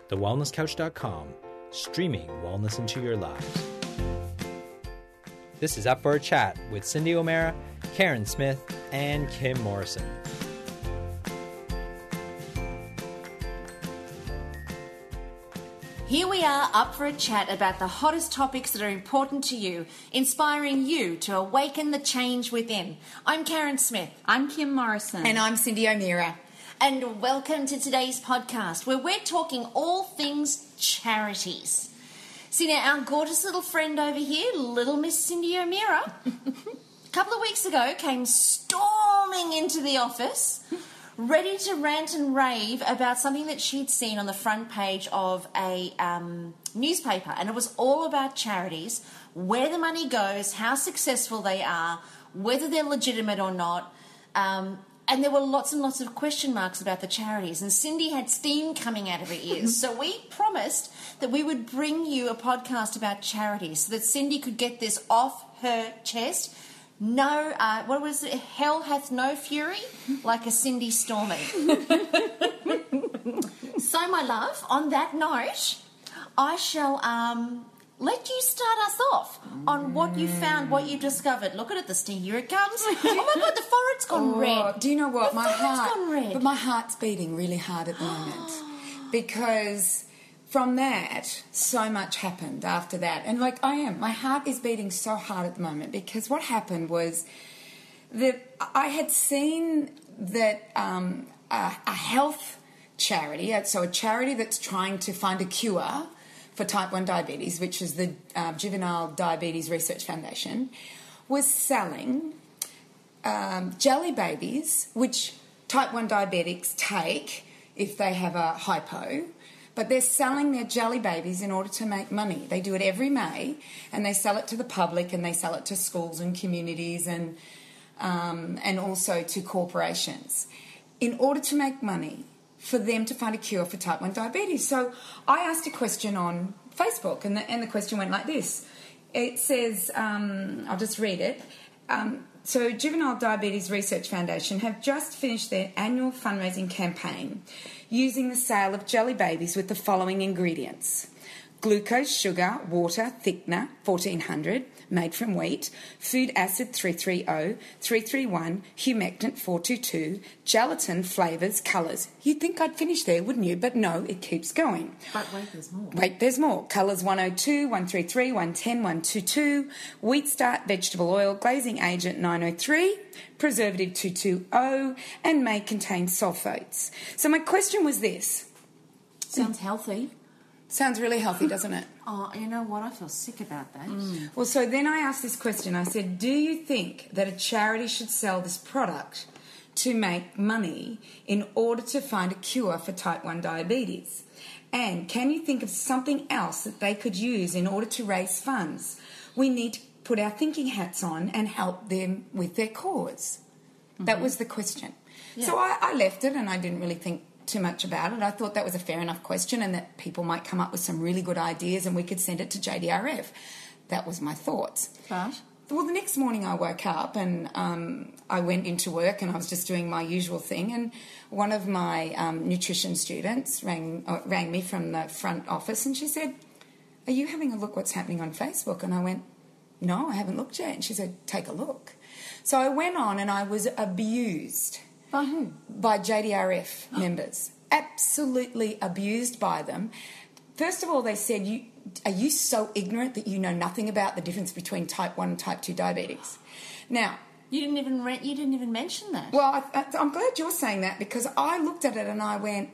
thewellnesscouch.com, streaming wellness into your lives. This is Up for a Chat with Cindy O'Meara, Karen Smith, and Kim Morrison. Here we are, up for a chat about the hottest topics that are important to you, inspiring you to awaken the change within. I'm Karen Smith. I'm Kim Morrison. And I'm Cindy O'Meara. And welcome to today's podcast, where we're talking all things charities. See, now, our gorgeous little friend over here, little Miss Cindy O'Meara, a couple of weeks ago came storming into the office, ready to rant and rave about something that she'd seen on the front page of a newspaper. And it was all about charities, where the money goes, how successful they are, whether they're legitimate or not. And there were lots and lots of question marks about the charities. And Cindy had steam coming out of her ears. So we promised that we would bring you a podcast about charities so that Cindy could get this off her chest. No, what was it? Hell hath no fury like a Cindy storming. So, my love, on that note, I shall let you start us off on what you found, what you discovered. Look at it, the steam. Here it comes. Oh, my God, the forehead's gone red. Do you know what? My forehead's gone red. But my heart's beating really hard at the moment because from that, so much happened after that. And my heart is beating so hard at the moment because what happened was that I had seen that a health charity, so a charity that's trying to find a cure for type 1 diabetes, which is the Juvenile Diabetes Research Foundation, was selling jelly babies, which type 1 diabetics take if they have a hypo. But they're selling their jelly babies in order to make money. They do it every May, and they sell it to the public, and they sell it to schools and communities, and also to corporations, in order to make money for them to find a cure for type 1 diabetes. So I asked a question on Facebook, and the question went like this. It says, I'll just read it. So Juvenile Diabetes Research Foundation have just finished their annual fundraising campaign using the sale of jelly babies with the following ingredients: glucose, sugar, water, thickener, 1400, made from wheat, food acid 330, 331, humectant 422, gelatin, flavours, colours. You'd think I'd finish there, wouldn't you? But no, it keeps going. But wait, there's more. Wait, there's more. Colours 102, 133, 110, 122, wheat starch, vegetable oil, glazing agent 903, preservative 220, and may contain sulphites. So my question was this. Sounds healthy. Sounds really healthy, doesn't it? Oh, you know what? I feel sick about that. Well, so then I asked this question. I said, do you think that a charity should sell this product to make money in order to find a cure for type 1 diabetes? And can you think of something else that they could use in order to raise funds? We need to put our thinking hats on and help them with their cause. Mm-hmm. That was the question. Yeah. So I left it, and I didn't really think too much about it. I thought that was a fair enough question, and that people might come up with some really good ideas and we could send it to JDRF. That was my thoughts. But? Well, the next morning I woke up and I went into work, and I was just doing my usual thing, and one of my nutrition students rang me from the front office, and she said, "Are you having a look what's happening on Facebook?" And I went, "No, I haven't looked yet." And she said, "Take a look." So I went on, and I was abused. By who? By JDRF members. Absolutely abused by them. First of all, they said, are you so ignorant that you know nothing about the difference between type 1 and type 2 diabetes? Now, You didn't even mention that. Well, I'm glad you're saying that, because I looked at it and I went,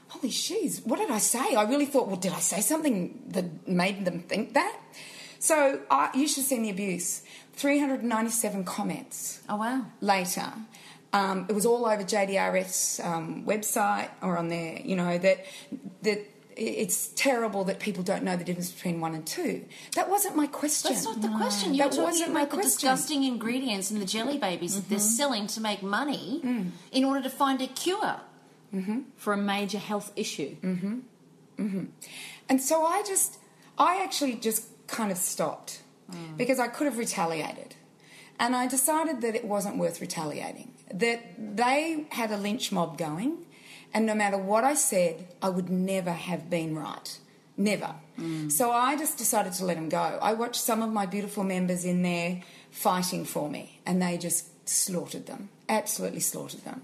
holy shiz, what did I say? I really thought, well, did I say something that made them think that? So you should have seen the abuse. 397 comments. Oh, wow. Later. It was all over JDRF's website or on there, that it's terrible that people don't know the difference between 1 and 2. That wasn't my question. That's not the question. You were talking about the disgusting ingredients in the jelly babies that they're selling to make money in order to find a cure for a major health issue. And so I actually just kind of stopped because I could have retaliated. And I decided that it wasn't worth retaliating, that they had a lynch mob going, And no matter what I said, I would never have been right. Never. So I just decided to let them go. I watched some of my beautiful members in there fighting for me, and they just slaughtered them, absolutely slaughtered them.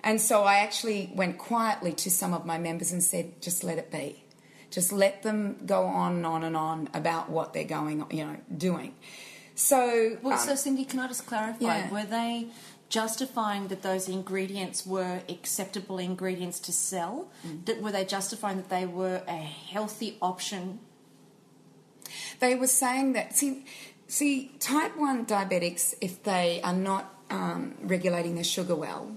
And so I actually went quietly to some of my members and said, just let it be. Just let them go on and on about what they're doing. So, so Cindy, can I just clarify? Yeah. Were they justifying that those ingredients were acceptable ingredients to sell? Were they justifying that they were a healthy option? They were saying that, see, type 1 diabetics, if they are not regulating their sugar well,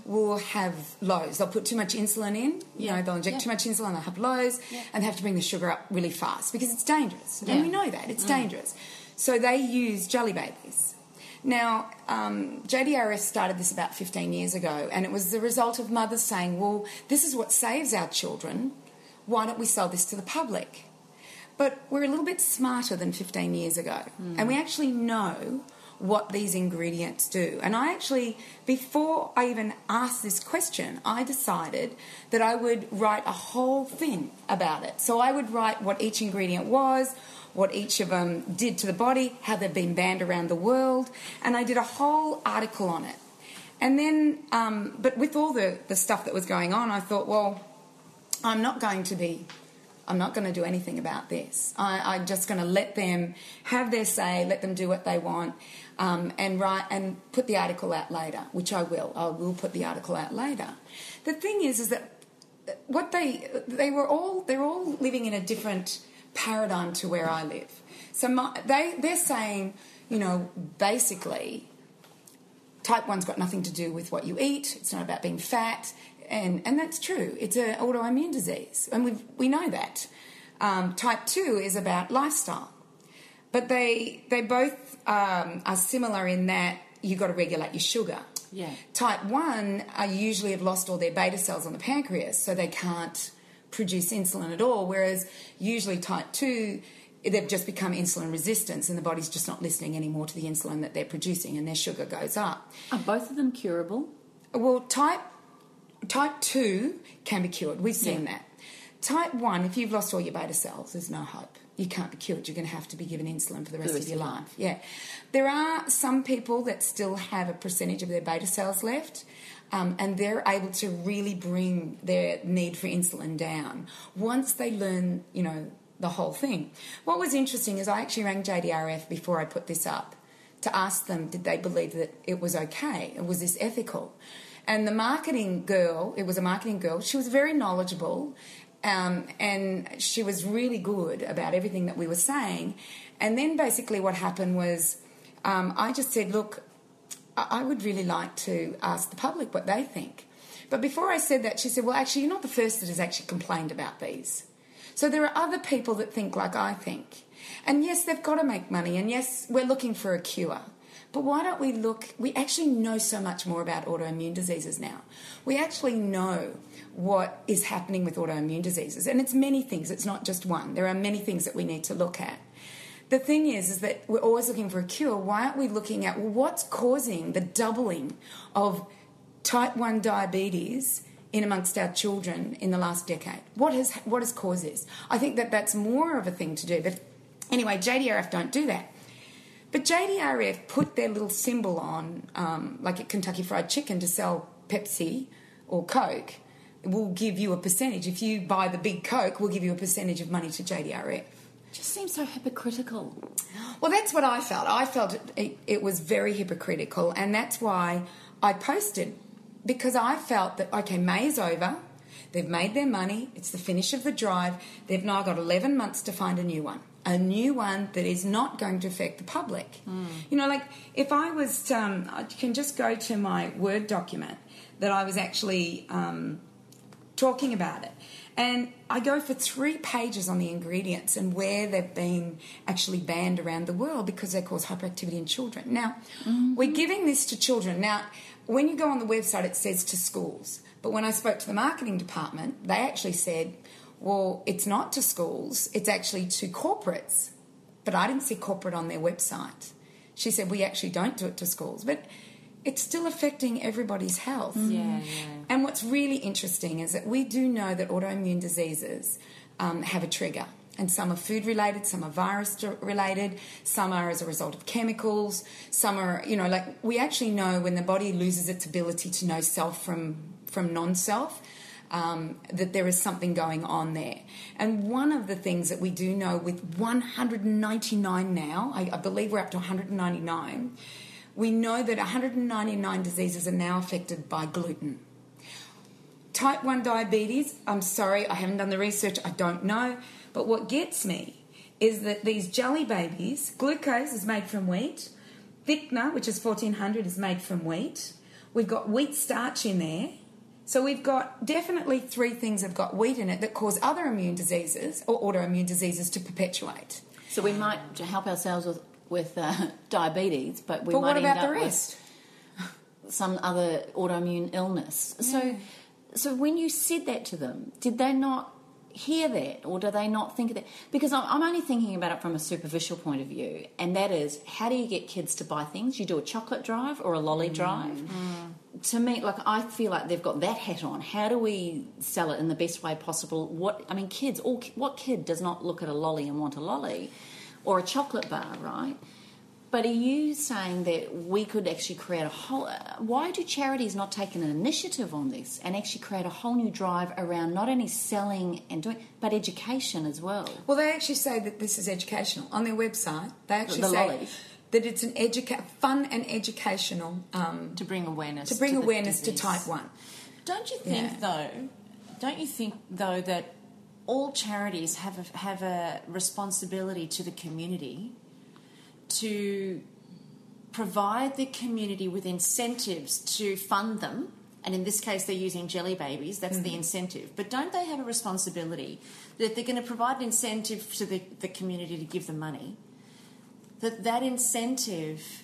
will have lows. They'll put too much insulin in, they'll inject too much insulin, they'll have lows, and they have to bring the sugar up really fast because it's dangerous. And we know that, it's dangerous. So they use jelly babies. Now, JDRF started this about 15 years ago, and it was the result of mothers saying, well, this is what saves our children, why don't we sell this to the public? But we're a little bit smarter than 15 years ago, and we actually know what these ingredients do. And I actually, before I even asked this question, I decided that I would write a whole thing about it. So I would write what each ingredient was, what each of them did to the body, how they've been banned around the world, and I did a whole article on it. And then, but with all the stuff that was going on, I thought, well, I'm not going to do anything about this. I'm just going to let them have their say, let them do what they want, and write and put the article out later, which I will. I will put the article out later. The thing is that what they're all living in a different paradigm to where I live. So they're saying, basically, type 1's got nothing to do with what you eat. It's not about being fat. And that's true. It's an autoimmune disease, and we know that. Type 2 is about lifestyle. But they both are similar in that you've got to regulate your sugar. Yeah. Type 1 usually have lost all their beta cells on the pancreas, so they can't produce insulin at all, whereas usually type 2, they've just become insulin resistant and the body's just not listening anymore to the insulin that they're producing and their sugar goes up. Are both of them curable? Well, type 2 can be cured. We've seen that. Type 1, if you've lost all your beta cells, there's no hope. You can't be cured. You're going to have to be given insulin for the rest of your life. Yeah. There are some people that still have a percentage of their beta cells left, and they're able to really bring their need for insulin down once they learn, the whole thing. What was interesting is I actually rang JDRF before I put this up to ask them, did they believe that it was okay? Was this ethical? And the marketing girl, it was a marketing girl, she was very knowledgeable, and she was really good about everything that we were saying. And then basically what happened was I just said, look, I would really like to ask the public what they think. But before I said that, she said, well, actually, you're not the first that has actually complained about these. So there are other people that think like I think. And yes, they've got to make money, and yes, we're looking for a cure. But why don't we actually know so much more about autoimmune diseases now. We actually know what is happening with autoimmune diseases, and it's many things, it's not just one. There are many things that we need to look at. The thing is that we're always looking for a cure. Why aren't we looking at what's causing the doubling of type 1 diabetes in amongst our children in the last decade? What has caused this? I think that's more of a thing to do. But anyway, JDRF don't do that. But JDRF put their little symbol on, like at Kentucky Fried Chicken, to sell Pepsi or Coke. We'll give you a percentage. If you buy the big Coke, we'll give you a percentage of money to JDRF. It just seems so hypocritical. Well, that's what I felt. I felt it was very hypocritical, and that's why I posted, because I felt that, okay, May's over. They've made their money. It's the finish of the drive. They've now got 11 months to find a new one that is not going to affect the public. Like if I was, I can just go to my Word document that I was actually talking about it. And I go for 3 pages on the ingredients and where they've been actually banned around the world because they cause hyperactivity in children. Now, we're giving this to children. Now, when you go on the website, it says to schools. But when I spoke to the marketing department, they actually said, well, it's not to schools, it's actually to corporates. But I didn't see corporate on their website. She said, we actually don't do it to schools. But it's still affecting everybody's health. Yeah. And what's really interesting is that we do know that autoimmune diseases have a trigger. And some are food-related, some are virus-related, some are as a result of chemicals, some are, we actually know when the body loses its ability to know self from non-self, that there is something going on there. And one of the things that we do know with 199 now, I believe we're up to 199, we know that 199 diseases are now affected by gluten. Type 1 diabetes, I'm sorry, I haven't done the research, I don't know. But what gets me is that these jelly babies, glucose is made from wheat, thickener, which is 1400, is made from wheat. We've got wheat starch in there. So we've got definitely 3 things that have got wheat in it that cause other immune diseases or autoimmune diseases to perpetuate. So we might help ourselves with diabetes, but we might what end about up the rest? with some other autoimmune illness. Yeah. So when you said that to them, did they not hear that, or do they not think of that? Because I'm only thinking about it from a superficial point of view, and that is, how do you get kids to buy things? You do a chocolate drive or a lolly drive? To me, I feel like they've got that hat on. How do we sell it in the best way possible? What kid does not look at a lolly and want a lolly, or a chocolate bar, right? But are you saying that we could actually create a whole... Why do charities not take an initiative on this and actually create a whole new drive around not only selling and doing, but education as well? Well, they actually say that this is educational. On their website, they actually say lollies. that it's an fun and educational... To bring awareness to type 1. Don't you think, though, that all charities have a responsibility to the community to provide the community with incentives to fund them, and in this case they're using jelly babies, that's the incentive. But don't they have a responsibility that if they're going to provide an incentive to the community to give them money, that incentive,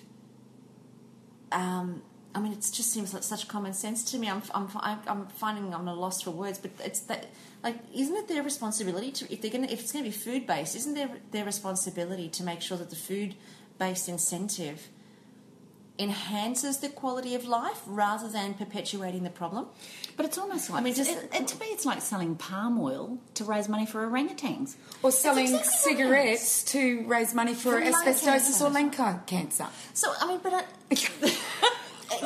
it just seems like such common sense to me. I'm finding I'm at a loss for words, but it's that, isn't it their responsibility to, if it's going to be food based, isn't their responsibility to make sure that the food based incentive enhances the quality of life rather than perpetuating the problem? But it's almost like... to me, it's like selling palm oil to raise money for orangutans. Or selling cigarettes to raise money for asbestosis or lung cancer. So,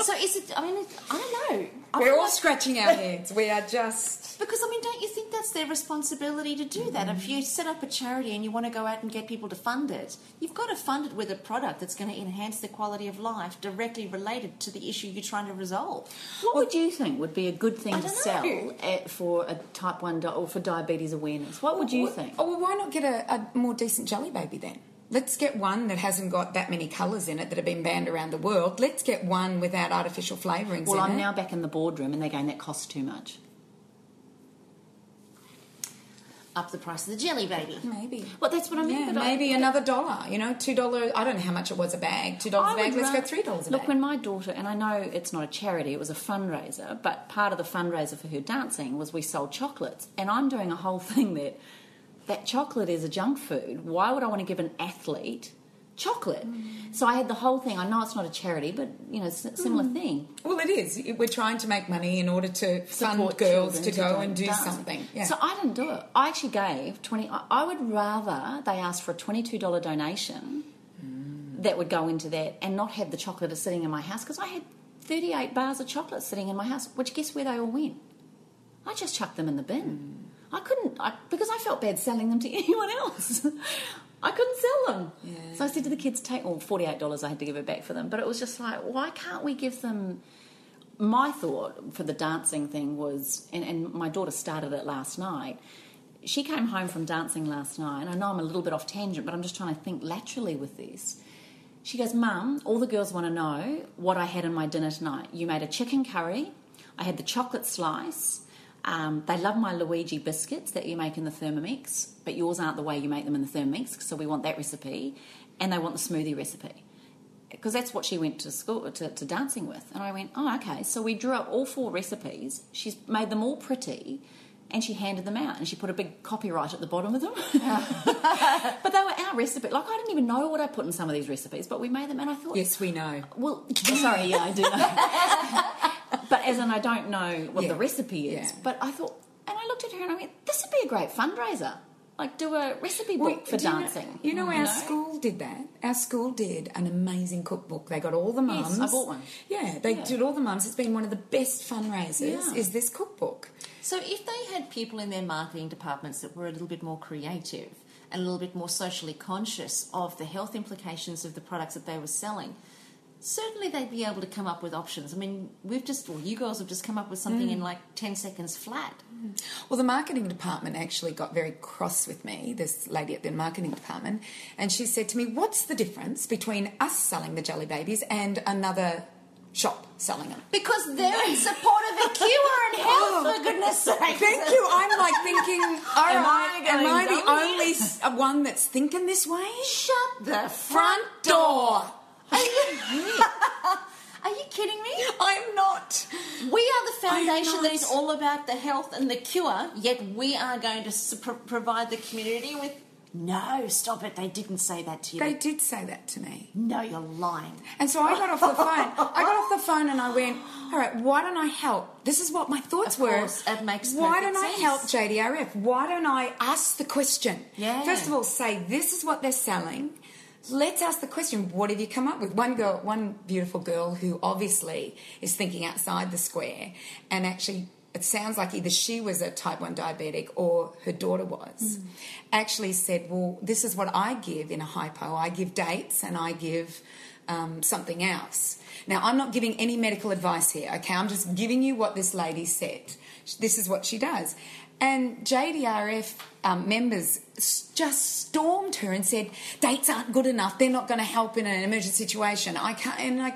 so is it... I don't know. We're all scratching our heads. We are just... Because, don't you think that's their responsibility to do that? If you set up a charity and you want to go out and get people to fund it, you've got to fund it with a product that's going to enhance the quality of life directly related to the issue you're trying to resolve. What would you think would be a good thing to sell for a type 1 or for diabetes awareness? What would you think? Oh, well, why not get a more decent jelly baby then? Let's get one that hasn't got that many colours in it that have been banned around the world. Let's get one without artificial flavourings in it. Well, I'm now back in the boardroom and they're going, that costs too much. Up the price of the jelly baby. Maybe. Well, that's what I mean. Yeah, maybe another $1, $2. I don't know how much it was a bag. $2 a bag, let's go $3 a bag. Look, when my daughter, and I know it's not a charity, it was a fundraiser, but part of the fundraiser for her dancing was we sold chocolates. And I'm doing a whole thing that chocolate is a junk food. Why would I want to give an athlete chocolate? So I had the whole thing. I know it's not a charity, but, similar thing. Well, it is. We're trying to make money in order to fund Support girls to children go and do dancing. something. Yeah. So I didn't do it. I actually gave I would rather they asked for a $22 donation that would go into that and not have the chocolate sitting in my house, because I had 38 bars of chocolate sitting in my house, which guess where they all went? I just chucked them in the bin. Because I felt bad selling them to anyone else. I couldn't sell them. Yeah. So I said to the kids, $48 I had to give it back for them. But it was just like, why can't we give them... My thought for the dancing thing was, and my daughter started it last night, she came home from dancing last night, and I know I'm a little bit off tangent, but I'm just trying to think laterally with this. She goes, Mum, all the girls want to know what I had in my dinner tonight. You made a chicken curry, I had the chocolate slice, they love my Luigi biscuits that you make in the Thermomix, but yours aren't the way you make them in the Thermomix, so we want that recipe, and they want the smoothie recipe. Because that's what she went to school, to dancing with. And I went, oh, okay. So we drew up all 4 recipes. She's made them all pretty, and she handed them out, and she put a big copyright at the bottom of them. But they were our recipe. Like, I didn't even know what I put in some of these recipes, but we made them, and I thought... Yes, we know. Well, sorry, yeah, I do know. But as in, I don't know what the recipe is. Yeah. But I thought... And I looked at her and I went, this would be a great fundraiser. Like, do a recipe book for dancing. You know, our school did that. Our school did an amazing cookbook. They got all the mums. Yes, I bought one. Yeah, they did all the mums. It's been one of the best fundraisers, is this cookbook. So if they had people in their marketing departments that were a little bit more creative and a little bit more socially conscious of the health implications of the products that they were selling, certainly they'd be able to come up with options. I mean, you girls have just come up with something in like 10 seconds flat. Well, the marketing department actually got very cross with me, this lady at the marketing department, and she said to me, what's the difference between us selling the Jelly Babies and another shop selling them? Because they're in support of a cure and health, for goodness sake. Thank you. I'm like thinking, all right, am I the only only one that's thinking this way? Shut the Front door. Are you kidding me? I'm not. We are the foundation not. that is all about the health and the cure, yet we are going to provide the community with... No, stop it. They didn't say that to you. They did say that to me. No, you're lying. And so I got off the phone. And I went, all right, why don't I help? This is what my thoughts were. Of course, it makes why perfect don't I sense. help JDRF? Why don't I ask the question? Yeah. First of all, say, this is what they're selling. Let's ask the question, what have you come up with? One beautiful girl who obviously is thinking outside the square, and actually it sounds like either she was a type 1 diabetic or her daughter was, actually said, well, this is what I give in a hypo. I give dates and I give something else. Now, I'm not giving any medical advice here, okay? I'm just giving you what this lady said. This is what she does. And JDRF members just stormed her and said, dates aren't good enough. They're not going to help in an emergency situation. I can't. And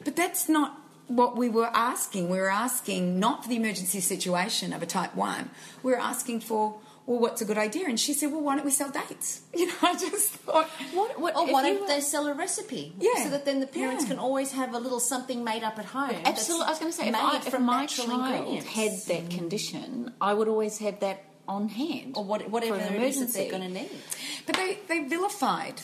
but that's not what we were asking. We were asking not for the emergency situation of a type 1. We were asking for, well, what's a good idea? And she said, well, why don't we sell dates? You know, I just thought... Or why don't they sell a recipe? Yeah. So that then the parents can always have a little something made up at home. Absolutely. I was going to say, if my child had that condition, I would always have that on hand. Or whatever for an it is that emergency. they're going to need. But they vilified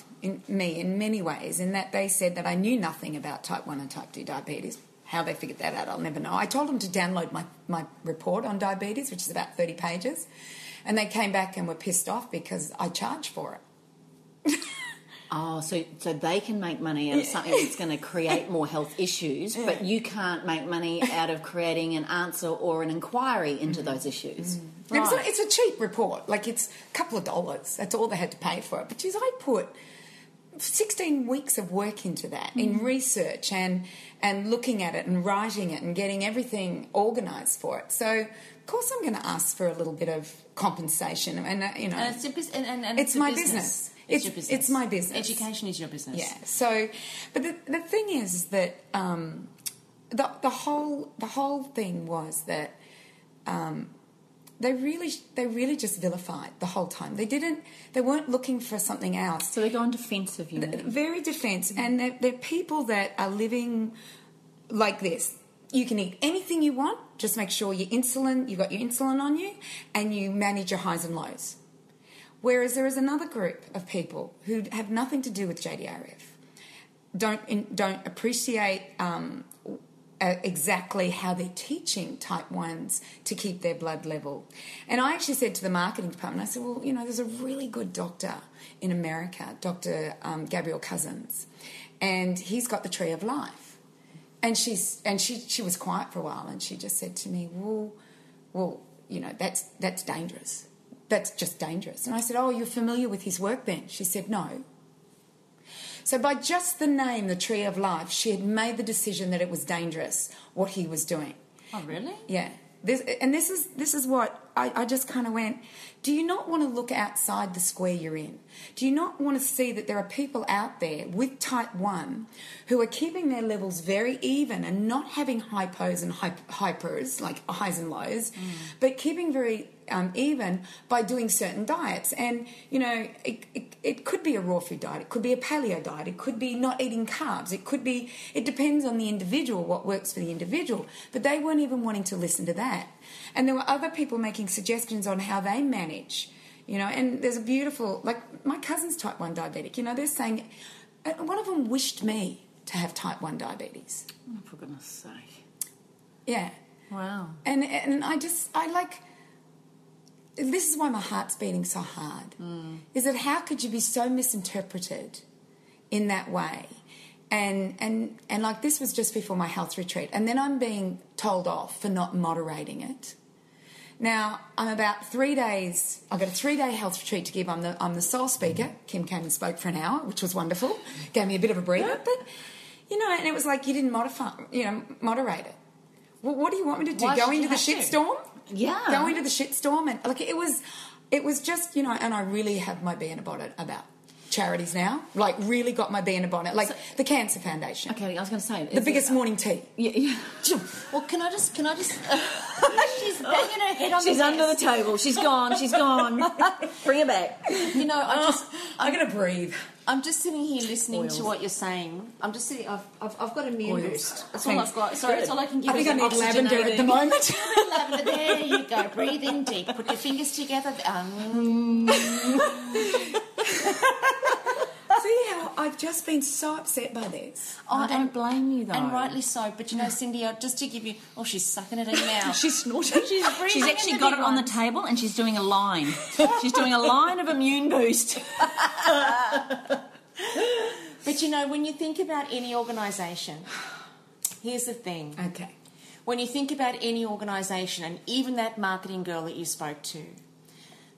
me in many ways, in that they said that I knew nothing about type 1 and type 2 diabetes. How they figured that out, I'll never know. I told them to download my report on diabetes, which is about 30 pages, and they came back and were pissed off because I charge for it. Oh, so they can make money out of something that's going to create more health issues, but you can't make money out of creating an answer or an inquiry into those issues. Right. It's a cheap report. Like, it's a couple of dollars. That's all they had to pay for it. But, geez, I put 16 weeks of work into that, in research and looking at it and writing it and getting everything organised for it. So, of course, I'm going to ask for a little bit of compensation. And, you know... And it's my business. It's your business. It's my business. Education is your business. Yeah. So, but the thing is that the whole thing was that they really just vilified the whole time. They weren't looking for something else. So they're going defensive, you mean? Very defensive, and they're people that are living like this. You can eat anything you want. Just make sure you've got your insulin on you, and you manage your highs and lows. Whereas there is another group of people who have nothing to do with JDRF, don't appreciate exactly how they're teaching type 1s to keep their blood level. And I actually said to the marketing department, I said, well, you know, there's a really good doctor in America, Dr. Gabrielle Cousins, and he's got the Tree of Life. And she was quiet for a while, and she just said to me, well, you know, that's dangerous. That's just dangerous. And I said, oh, you're familiar with his work then? She said, no. So by just the name, the Tree of Life, she had made the decision that it was dangerous, what he was doing. Oh, really? Yeah. This is what I just kind of went, do you not want to look outside the square you're in? Do you not want to see that there are people out there with type 1 who are keeping their levels very even and not having hypos and hypers, like highs and lows, but keeping very even by doing certain diets. And, you know, it could be a raw food diet, it could be a paleo diet, it could be not eating carbs, it depends on the individual, what works for the individual. But they weren't even wanting to listen to that. And there were other people making suggestions on how they manage, you know, and there's a beautiful, like my cousin's type 1 diabetic, you know, they're saying, one of them wished me to have type 1 diabetes. Oh, for goodness sake. Yeah. Wow. And this is why my heart's beating so hard, is that how could you be so misinterpreted in that way? And like this was just before my health retreat, and then I'm being told off for not moderating it. Now, I'm about 3 days, I've got a 3-day health retreat to give. I'm the sole speaker. Kim came and spoke for an hour, which was wonderful. Gave me a bit of a breather. But, you know, and it was like you didn't moderate it. Well, what do you want me to do? Go into the shitstorm? Yeah. Go into the shitstorm? And, like, it was just, you know, and I really have my bee in a bonnet about charities now. Like, really got my bee in a bonnet. Like, the Cancer Foundation. Okay, I was going to say... The biggest morning tea. Yeah. Well, can I just... She's banging her head on She's the under desk. the table. She's gone. Bring her back. You know, I'm going to breathe. I'm just sitting here listening Oils. to what you're saying. I'm just sitting... I've got immune Oils. boost. That's all Thanks. I've got. Sorry, that's all I can give I think you. I need lavender at the moment. Lavender, there you go. Breathe in deep. Put your fingers together. See how I've just been so upset by this. I don't blame you, though. And rightly so. But, you know, Cindy, just to give you... Oh, she's sucking it in now. She's snorting. She's breathing. She's actually in the got big it on the ones. table and she's doing a line. She's doing a line of immune boost. But, you know, when you think about any organisation, here's the thing. Okay. When you think about any organisation, and even that marketing girl that you spoke to,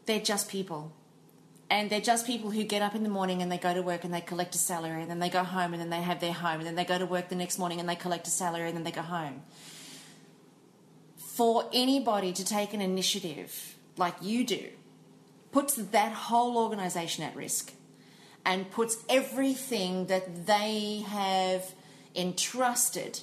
they're just people. And they're just people who get up in the morning and they go to work and they collect a salary, and then they go home and then they have their home, and then they go to work the next morning and they collect a salary, and then they go home. For anybody to take an initiative like you do puts that whole organisation at risk and puts everything that they have entrusted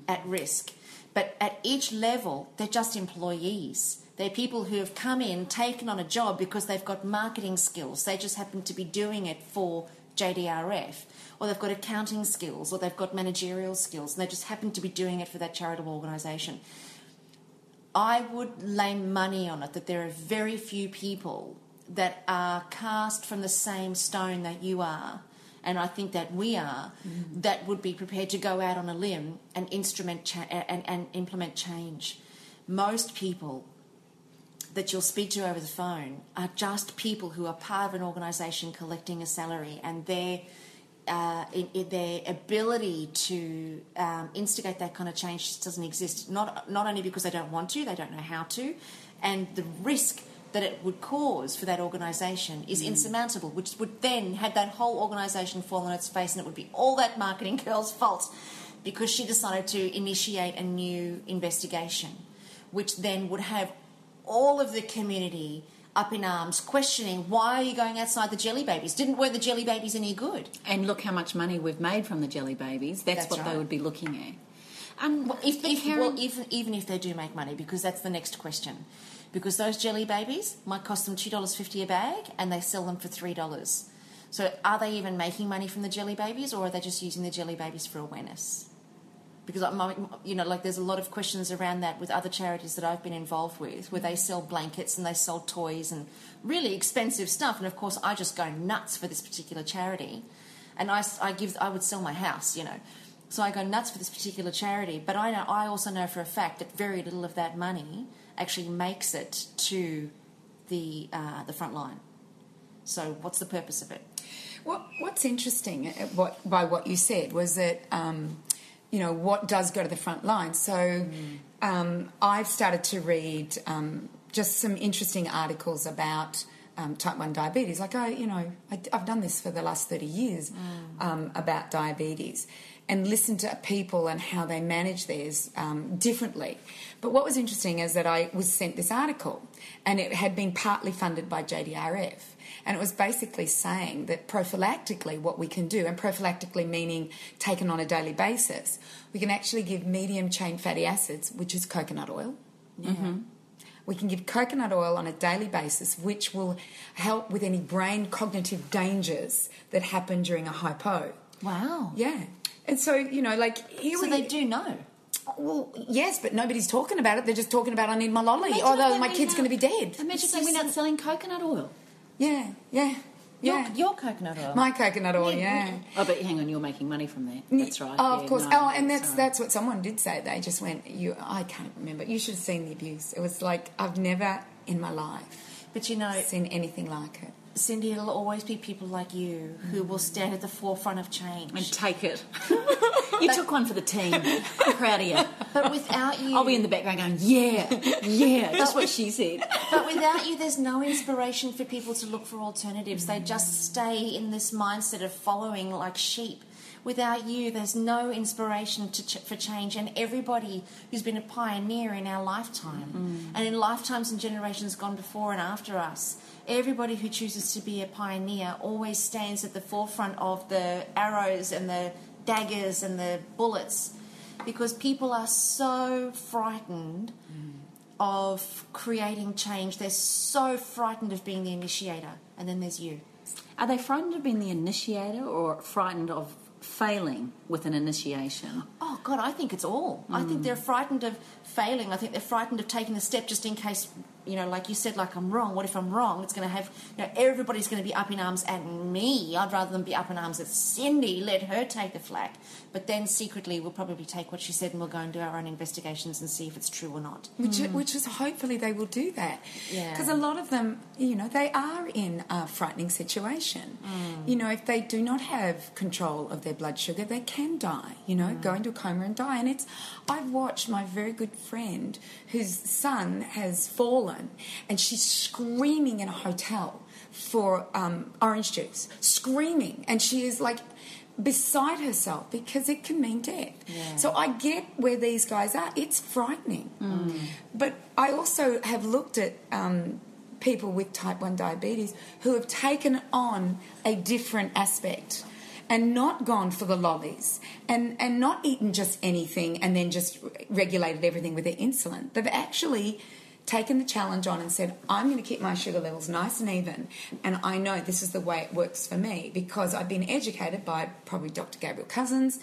at risk. But at each level, they're just employees. They're people who have come in, taken on a job because they've got marketing skills. They just happen to be doing it for JDRF. Or they've got accounting skills, or they've got managerial skills, and they just happen to be doing it for that charitable organisation. I would lay money on it that there are very few people that are cast from the same stone that you are, and I think that we are, that would be prepared to go out on a limb and and implement change. Most people that you'll speak to over the phone are just people who are part of an organisation collecting a salary, and their ability to instigate that kind of change just doesn't exist. Not only because they don't want to, they don't know how to, and the risk that it would cause for that organisation is insurmountable, which would then have that whole organisation fall on its face, and it would be all that marketing girl's fault because she decided to initiate a new investigation, which then would have all of the community up in arms, questioning, why are you going outside the jelly babies? Were the jelly babies any good? And look how much money we've made from the jelly babies. That's what right. they would be looking at. Well, even if they do make money, because that's the next question. Because those jelly babies might cost them $2.50 a bag, and they sell them for $3. So are they even making money from the jelly babies, or are they just using the jelly babies for awareness? Because, there's a lot of questions around that with other charities that I've been involved with, where they sell blankets and they sell toys and really expensive stuff. And, of course, I just go nuts for this particular charity. And I would sell my house, So I go nuts for this particular charity. But I also know for a fact that very little of that money actually makes it to the front line. So what's the purpose of it? Well, what's interesting by what you said was that... what does go to the front line. So I've started to read just some interesting articles about type 1 diabetes. Like, I've done this for the last 30 years about diabetes, and listen to people and how they manage theirs differently. But what was interesting is that I was sent this article, and it had been partly funded by JDRF. And it was basically saying that prophylactically what we can do, and prophylactically meaning taken on a daily basis, we can actually give medium-chain fatty acids, which is coconut oil, We can give coconut oil on a daily basis, which will help with any brain cognitive dangers that happen during a hypo. Wow. Yeah. And so, They do know. Well, yes, but nobody's talking about it. They're just talking about, I need my lolly, Imagine although if my they kid's went going to be dead. Imagine if they went out selling coconut oil. Yeah. Your coconut oil. My coconut oil, yeah. Oh, but hang on, you're making money from that. That's right. Oh, of Yeah, course. no, And that's what someone did say. They just went, I can't remember. You should have seen the abuse. It was like, I've never in my life But seen anything like it. Cindy, it'll always be people like you who will stand at the forefront of change. And take it. You took one for the team. I'm proud of you. But without you... I'll be in the background going, yeah, that's what she said. But without you, there's no inspiration for people to look for alternatives. They just stay in this mindset of following like sheep. Without you, there's no inspiration for change. And everybody who's been a pioneer in our lifetime, and in lifetimes and generations gone before and after us, everybody who chooses to be a pioneer always stands at the forefront of the arrows and the daggers and the bullets, because people are so frightened of creating change. They're so frightened of being the initiator. And then there's you. Are they frightened of being the initiator or frightened of failing with an initiation? Oh, God, I think it's all. I think they're frightened of failing. I think they're frightened of taking the step just in case, like you said, like I'm wrong. What if I'm wrong? It's going to have, everybody's going to be up in arms at me. I'd rather them be up in arms at Cindy. Let her take the flak. But then secretly we'll probably take what she said and we'll go and do our own investigations and see if it's true or not. Which is hopefully they will do that. Yeah. Because a lot of them, they are in a frightening situation. If they do not have control of their blood sugar, they can die, go into a coma and die. And I've watched my very good friend whose son has fallen and she's screaming in a hotel for orange juice, screaming. And she is like beside herself because it can mean death. Yeah. So I get where these guys are. It's frightening. But I also have looked at people with type 1 diabetes who have taken on a different aspect and not gone for the lollies and not eaten just anything and then just regulated everything with their insulin. They've actually taken the challenge on and said, I'm going to keep my sugar levels nice and even, and I know this is the way it works for me because I've been educated by probably Dr. Gabrielle Cousins.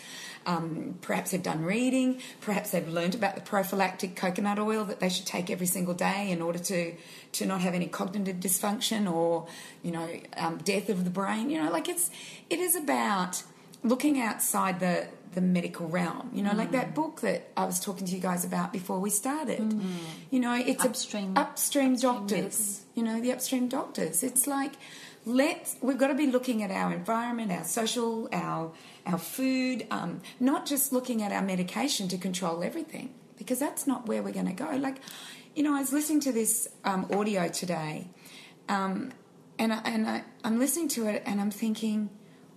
Perhaps they've done reading, perhaps they've learned about the prophylactic coconut oil that they should take every single day in order to not have any cognitive dysfunction or, death of the brain. It is about looking outside the medical realm, like that book that I was talking to you guys about before we started. It's upstream doctors, the upstream doctors. It's like, we've got to be looking at our environment, our social, our food, not just looking at our medication to control everything, because that's not where we're going to go. Like, I was listening to this audio today, and I'm listening to it and I'm thinking,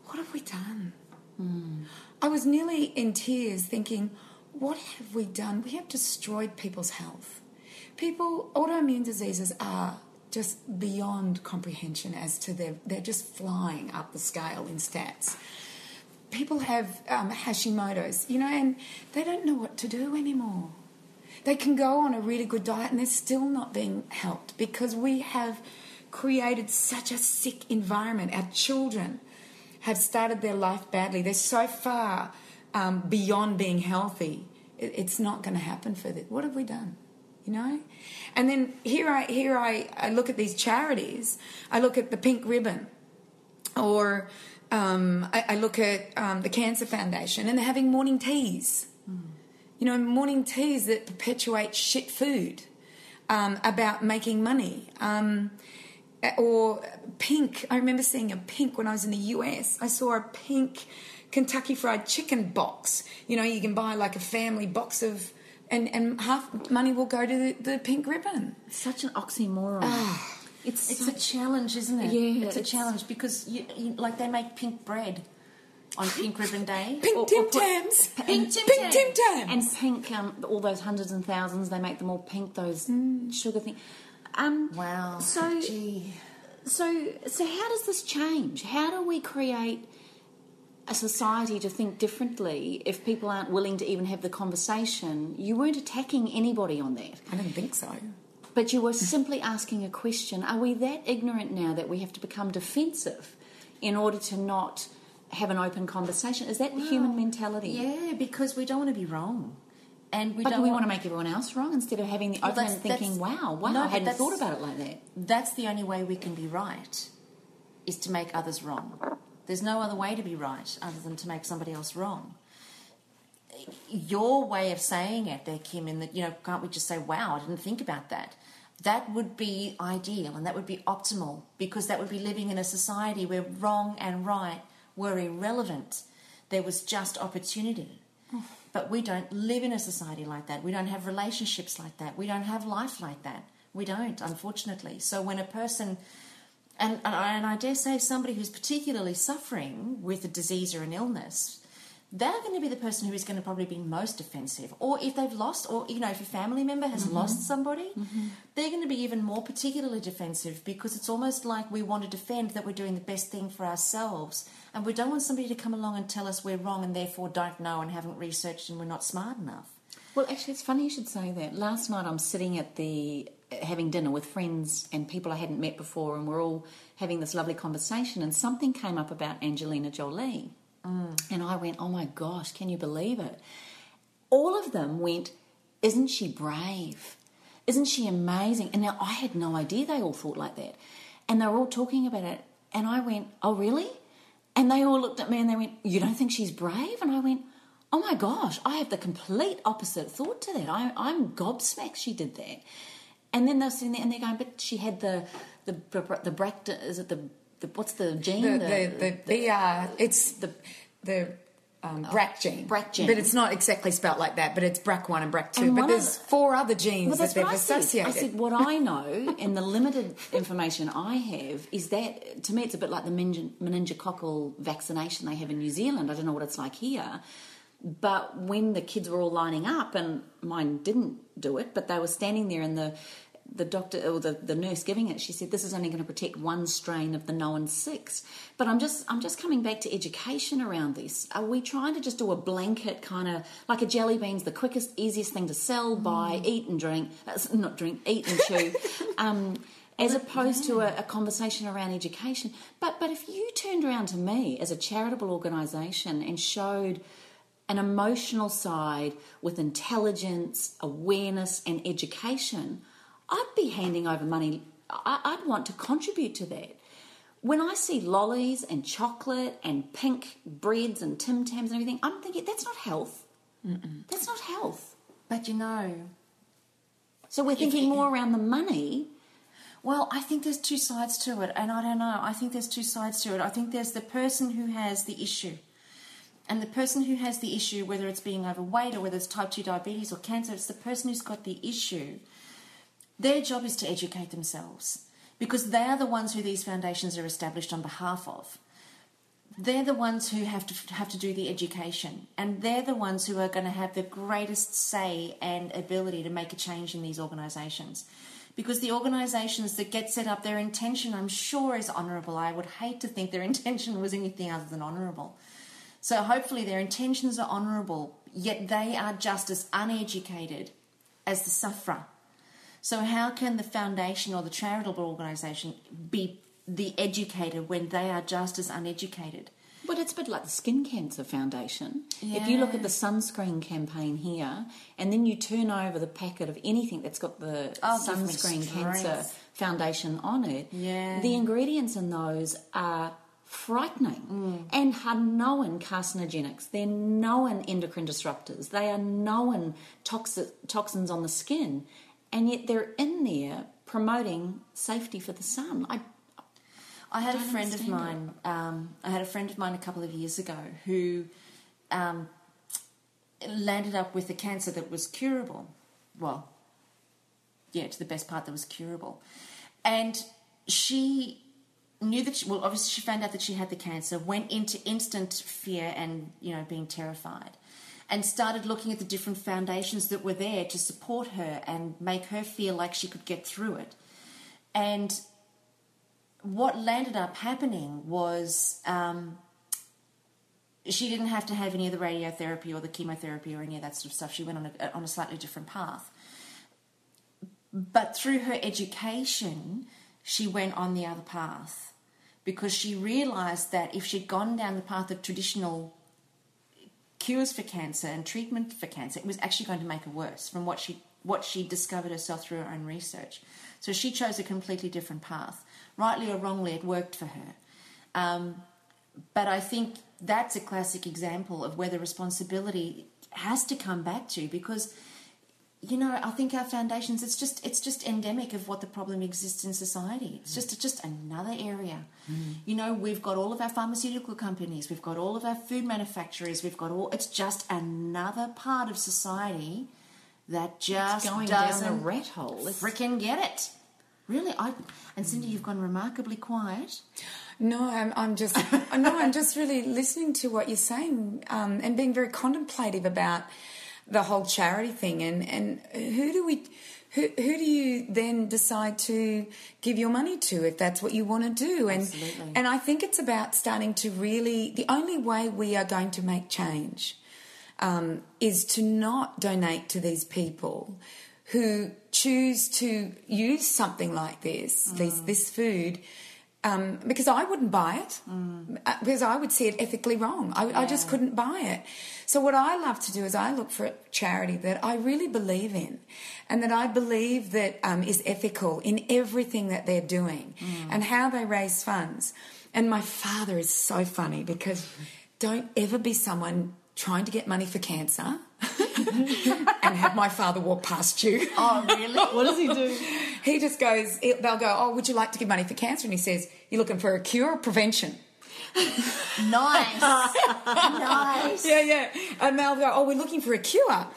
what have we done? I was nearly in tears thinking, what have we done? We have destroyed people's health. Autoimmune diseases are just beyond comprehension as to they're just flying up the scale in stats. People have Hashimoto's, and they don't know what to do anymore. They can go on a really good diet and they're still not being helped because we have created such a sick environment. Our children have started their life badly. They're so far beyond being healthy. It's not going to happen for them. What have we done? And then here I look at these charities. I look at the Pink Ribbon, or I look at the Cancer Foundation, and they're having morning teas. Morning teas that perpetuate shit food about making money. Or pink. I remember seeing a pink when I was in the US. I saw a pink Kentucky Fried Chicken box. You can buy like a family box of, and half money will go to the Pink Ribbon. Such an oxymoron. It's a challenge, isn't it? Yeah, it's a challenge because you like they make pink bread on Pink Ribbon Day. Pink Tim Tams. Pink Tim Tams. And pink, all those hundreds and thousands, they make them all pink, those sugar things. Wow. So how does this change? How do we create a society to think differently if people aren't willing to even have the conversation? You weren't attacking anybody on that. I don't think so. But you were simply asking a question. Are we that ignorant now that we have to become defensive in order to not have an open conversation? Is that human mentality? Yeah, because we don't want to be wrong. And But do we want to make everyone else wrong instead of having the open and thinking, wow, I hadn't thought about it like that? That's the only way we can be right, is to make others wrong. There's no other way to be right other than to make somebody else wrong. Your way of saying it there, Kim, in that, can't we just say, wow, I didn't think about that? That would be ideal and that would be optimal, because that would be living in a society where wrong and right were irrelevant. There was just opportunity. But we don't live in a society like that. We don't have relationships like that. We don't have life like that. We don't, unfortunately. So when a person, and I dare say somebody who's particularly suffering with a disease or an illness, they're going to be the person who is going to probably be most defensive. Or if they've lost, or, if a family member has lost somebody, they're going to be even more particularly defensive, because it's almost like we want to defend that we're doing the best thing for ourselves. And we don't want somebody to come along and tell us we're wrong and therefore don't know and haven't researched and we're not smart enough. Well, actually, it's funny you should say that. Last night I'm sitting at having dinner with friends and people I hadn't met before, and we're all having this lovely conversation, and something came up about Angelina Jolie. And I went, oh my gosh, can you believe it? All of them went, isn't she brave? Isn't she amazing? And now I had no idea they all thought like that. And they were all talking about it. And I went, oh, really? And they all looked at me and they went, you don't think she's brave? And I went, oh my gosh, I have the complete opposite thought to that. I'm gobsmacked she did that. And then they're sitting there and they're going, but she had the is it the what's the gene? It's the BRCA gene. BRCA gene. But it's not exactly spelt like that, but it's BRCA1 and BRCA2. But there's 4 other genes that they've associated. I said, what I know and the limited information I have is that, to me, it's a bit like the meningococcal vaccination they have in New Zealand. I don't know what it's like here. But when the kids were all lining up, and mine didn't do it, but they were standing there and the doctor or the nurse giving it, she said, this is only going to protect one strain of the known 6. But I'm just coming back to education around this. Are we trying to just do a blanket kind of, like a jelly bean's the quickest, easiest thing to sell, buy, eat and drink, eat and chew, as opposed to a conversation around education? But if you turned around to me as a charitable organisation and showed an emotional side with intelligence, awareness and education, I'd be handing over money. I'd want to contribute to that. When I see lollies and chocolate and pink breads and Tim Tams and everything, I'm thinking, that's not health. That's not health. But So we're thinking more around the money. Well, I think there's 2 sides to it, and I don't know. I think there's 2 sides to it. I think there's the person who has the issue. And the person who has the issue, whether it's being overweight or whether it's type 2 diabetes or cancer, it's the person who's got the issue. Their job is to educate themselves, because they are the ones who these foundations are established on behalf of. They're the ones who have to do the education, and they're the ones who are going to have the greatest say and ability to make a change in these organisations. Because the organisations that get set up, their intention, I'm sure, is honourable. I would hate to think their intention was anything other than honourable. So hopefully their intentions are honourable, yet they are just as uneducated as the sufferer. So how can the foundation or the charitable organisation be the educator when they are just as uneducated? But it's a bit like the Skin Cancer Foundation. Yeah. If you look at the sunscreen campaign here, and then you turn over the packet of anything that's got the Sunscreen Cancer Foundation on it, the ingredients in those are frightening and are known carcinogenics. They're known endocrine disruptors. They are known toxins on the skin. And yet they're in there promoting safety for the sun. I had a friend of mine. I had a friend of mine a couple of years ago who landed up with a cancer that was curable. Well, yeah, to the best part that was curable, and she knew that. Obviously, she found out that she had the cancer. Went into instant fear and being terrified. And started looking at the different foundations that were there to support her and make her feel like she could get through it. And what landed up happening was she didn't have to have any of the radiotherapy or the chemotherapy or any of that sort of stuff. She went on a slightly different path. But through her education, she went on the other path because she realised that if she'd gone down the path of traditional cures for cancer and treatment for cancer, it was actually going to make her worse from what she discovered herself through her own research. So she chose a completely different path. Rightly or wrongly, it worked for her. But I think that's a classic example of where the responsibility has to come back to, because, you know, I think our foundations, it's just endemic of what the problem exists in society. It's just another area. You know, we've got all of our pharmaceutical companies, we've got all of our food manufacturers, it's just another part of society that just going doesn't down the rat hole. Frickin' get it. Really, and Cindy, you've gone remarkably quiet. No, I'm just really listening to what you're saying, and being very contemplative about the whole charity thing, and who do you then decide to give your money to if that's what you want to do? Absolutely. And I think it's about starting to really, the only way we are going to make change is to not donate to these people who choose to use something like this food. Because I wouldn't buy it, because I would see it ethically wrong. I just couldn't buy it. So what I love to do is I look for a charity that I really believe in, and that I believe that is ethical in everything that they're doing and how they raise funds. And my father is so funny, because don't ever be someone trying to get money for cancer and have my father walk past you. Oh, really? What does he do? He just goes, they'll go, oh, would you like to give money for cancer? And he says, you're looking for a cure or prevention? Nice. Nice. Yeah. And they'll go, oh, we're looking for a cure.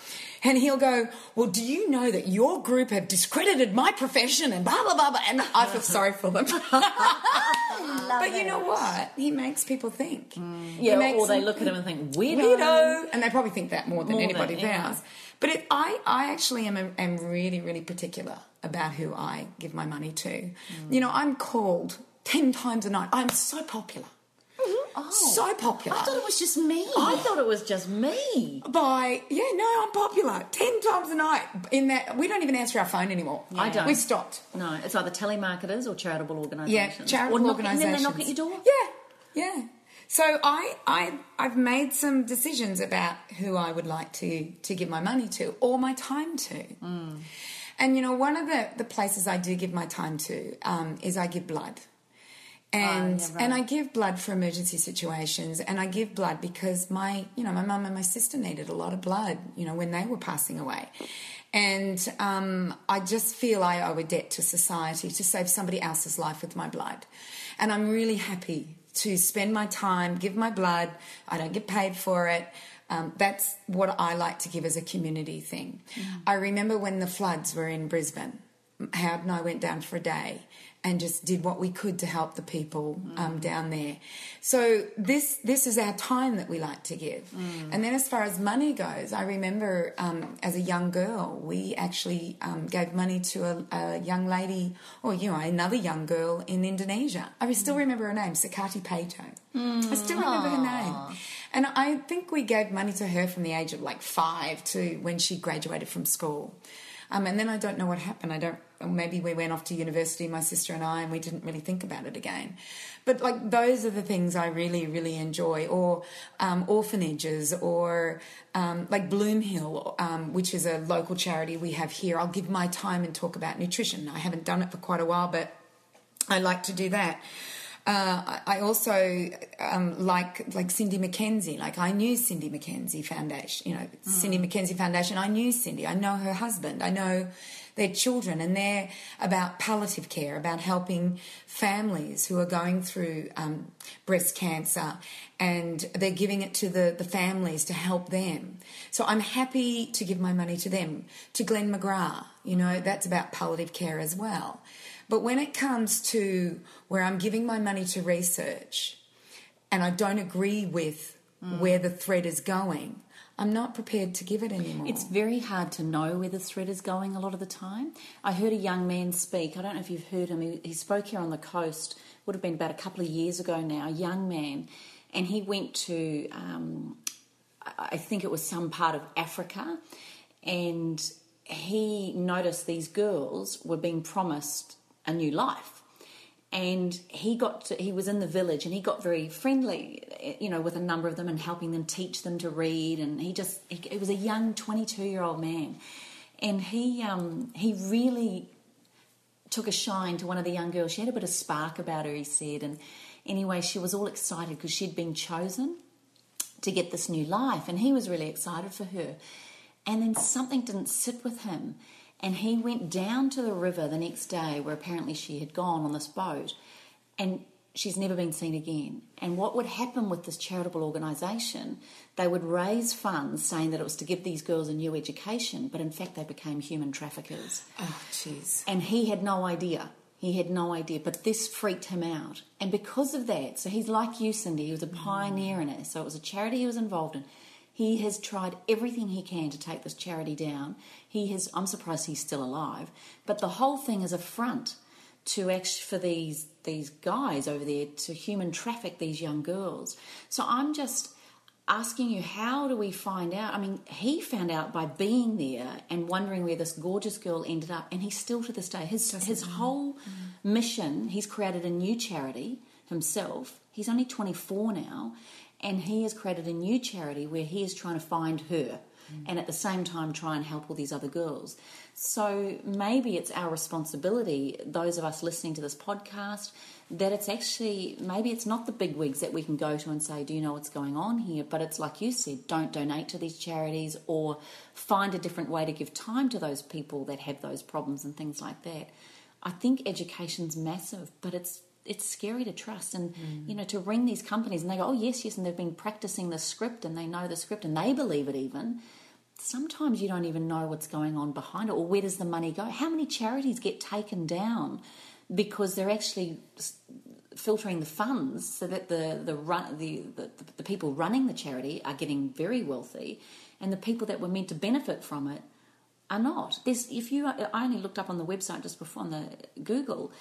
And he'll go, well, do you know that your group have discredited my profession and blah, blah, blah, blah. And I feel sorry for them. But you know what? He makes people think. Yeah, or they look at him and think, weirdo. And they probably think that more than anybody else. But I actually am really, really particular about who I give my money to. You know, I'm called 10 times a night. I'm so popular. Oh, so popular. I thought it was just me. I thought it was just me. I'm popular 10 times a night. In that, we don't even answer our phone anymore. Yeah. I don't. We stopped. No, it's either telemarketers or charitable organisations. Yeah, charitable organisations. And then they knock at your door? Yeah. So I've made some decisions about who I would like to give my money to or my time to. And, you know, one of the places I do give my time to is I give blood. And I give blood for emergency situations, and I give blood because my mum and my sister needed a lot of blood, you know, when they were passing away. And I just feel I owe a debt to society to save somebody else's life with my blood. And I'm really happy to spend my time, give my blood. I don't get paid for it. That's what I like to give as a community thing. I remember when the floods were in Brisbane, Howard and I went down for a day and just did what we could to help the people down there. So this is our time that we like to give. And then as far as money goes, I remember as a young girl, we actually gave money to a young lady, or, you know, another young girl in Indonesia. I still remember her name, Sakati Pato. I still remember her name. And I think we gave money to her from the age of like 5 to when she graduated from school. And then I don't know what happened. Maybe we went off to university, my sister and I, and we didn't really think about it again. But like those are the things I really, really enjoy. Or orphanages, or like Bloom Hill, which is a local charity we have here. I'll give my time and talk about nutrition. I haven't done it for quite a while, but I like to do that. I also like Cindy McKenzie. Like, I knew Cindy McKenzie Foundation. You know, Cindy McKenzie Foundation. I knew Cindy. I know her husband. I know their children, and they're about palliative care, about helping families who are going through breast cancer, and they're giving it to the families to help them. So I'm happy to give my money to them. To Glenn McGrath, you know, that's about palliative care as well. But when it comes to where I'm giving my money to research and I don't agree with where the thread is going, I'm not prepared to give it anymore. It's very hard to know where the thread is going a lot of the time. I heard a young man speak. I don't know if you've heard him. He spoke here on the coast, would have been about a couple of years ago now, a young man. And he went to, I think it was some part of Africa, and he noticed these girls were being promised a new life. And he was in the village, and he got very friendly, with a number of them and helping them, teach them to read. And he was a young 22-year-old man. And he really took a shine to one of the young girls. She had a bit of spark about her, he said. And anyway, she was all excited because she'd been chosen to get this new life. And he was really excited for her. And then something didn't sit with him. And he went down to the river the next day where apparently she had gone on this boat, and she's never been seen again. And what would happen with this charitable organisation, they would raise funds saying that it was to give these girls a new education, but in fact they became human traffickers. Oh, jeez. And he had no idea. But this freaked him out. And because of that, so he's like you, Cindy, he was a pioneer in it. So it was a charity he was involved in. He has tried everything he can to take this charity down. I'm surprised he's still alive. But the whole thing is a front for these guys over there to human traffic these young girls. So I'm just asking you, how do we find out? I mean, he found out by being there and wondering where this gorgeous girl ended up. And he's still to this day. His whole mission, he's created a new charity himself. He's only 24 now. And he has created a new charity where he is trying to find her and at the same time try and help all these other girls. So maybe it's our responsibility, those of us listening to this podcast, that maybe it's not the bigwigs that we can go to and say, do you know what's going on here? But it's like you said, don't donate to these charities, or find a different way to give time to those people that have those problems and things like that. I think education's massive, but it's scary to trust, and to ring these companies and they go, oh yes, and they've been practicing the script and they know the script and they believe it even. Sometimes you don't even know what's going on behind it, or where does the money go? How many charities get taken down because they're actually filtering the funds so that the people running the charity are getting very wealthy, and the people that were meant to benefit from it are not. I only looked up on the website just before on the Google.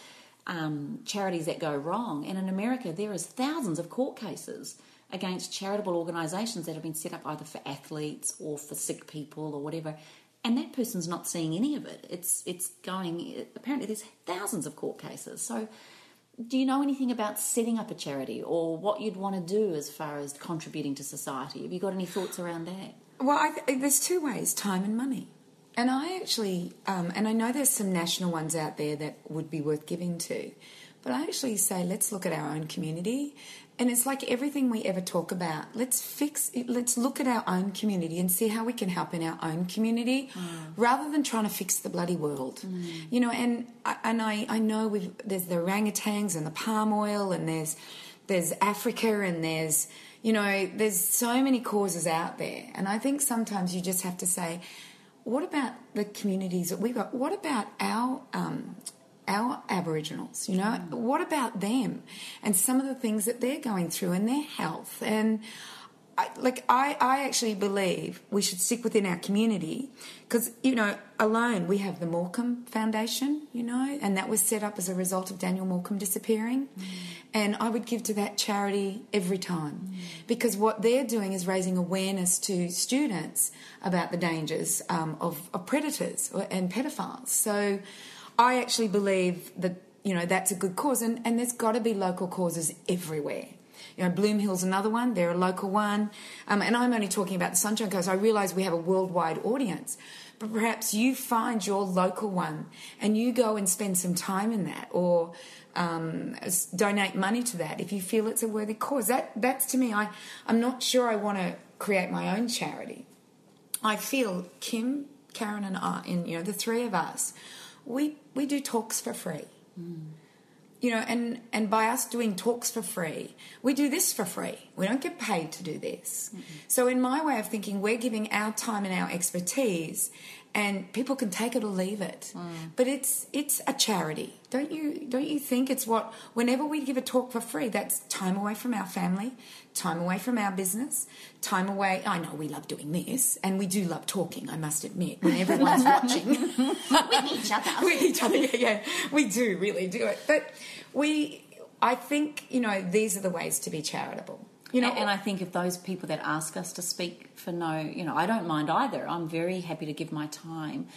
Charities that go wrong, and in America there is thousands of court cases against charitable organisations that have been set up either for athletes or for sick people or whatever, and that person's not seeing any of it. It's going, apparently there's thousands of court cases. So do you know anything about setting up a charity, or what you'd want to do as far as contributing to society? Have you got any thoughts around that? Well, there's two ways, time and money. And I actually, and I know there's some national ones out there that would be worth giving to, but I actually say let's look at our own community. And it's like everything we ever talk about, let's look at our own community and see how we can help in our own community rather than trying to fix the bloody world. And I know there's the orangutans and the palm oil, and there's Africa, and there's so many causes out there. And I think sometimes you just have to say, what about the communities that we've got? What about our Aboriginals? What about them and some of the things that they're going through and their health? And I actually believe we should stick within our community because, alone we have the Morecambe Foundation, and that was set up as a result of Daniel Morecambe disappearing. And I would give to that charity every time because what they're doing is raising awareness to students about the dangers of predators and pedophiles. So I actually believe that, that's a good cause, and there's got to be local causes everywhere. Bloom Hill's another one. They're a local one. And I'm only talking about the Sunshine Coast. I realise we have a worldwide audience. But perhaps you find your local one and you go and spend some time in that, or donate money to that if you feel it's a worthy cause. That's to me, I'm not sure I want to create my own charity. I feel Kim, Karen and I, and the three of us, we do talks for free. And by us doing talks for free, we do this for free. We don't get paid to do this. So in my way of thinking, we're giving our time and our expertise, and people can take it or leave it. But it's a charity. Don't you think it's whenever we give a talk for free, that's time away from our family, time away from our business, time away. I know we love doing this, and we do love talking, I must admit, when everyone's watching. With each other. With each other, yeah. We do really do it. But I think, these are the ways to be charitable. And I think if those people that ask us to speak for I don't mind either. I'm very happy to give my time.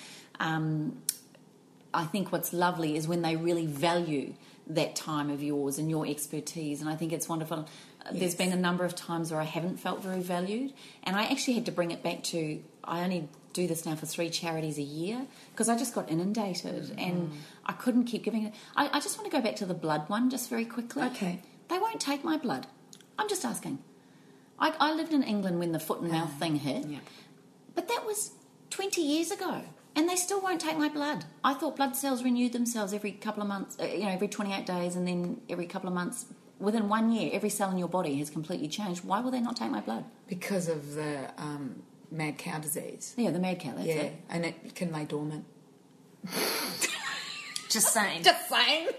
I think what's lovely is when they really value that time of yours and your expertise, and I think it's wonderful. There's been a number of times where I haven't felt very valued, and I actually had to bring it back to, I only do this now for 3 charities a year because I just got inundated and I couldn't keep giving it. I just want to go back to the blood one just very quickly. Okay. They won't take my blood. I'm just asking. I lived in England when the foot and mouth thing hit, but that was 20 years ago. And they still won't take my blood. I thought blood cells renewed themselves every couple of months, every 28 days, and then every couple of months. Within 1 year, every cell in your body has completely changed. Why will they not take my blood? Because of the mad cow disease. Yeah, the mad cow, that's it. And it can lay dormant. Just saying. Just saying.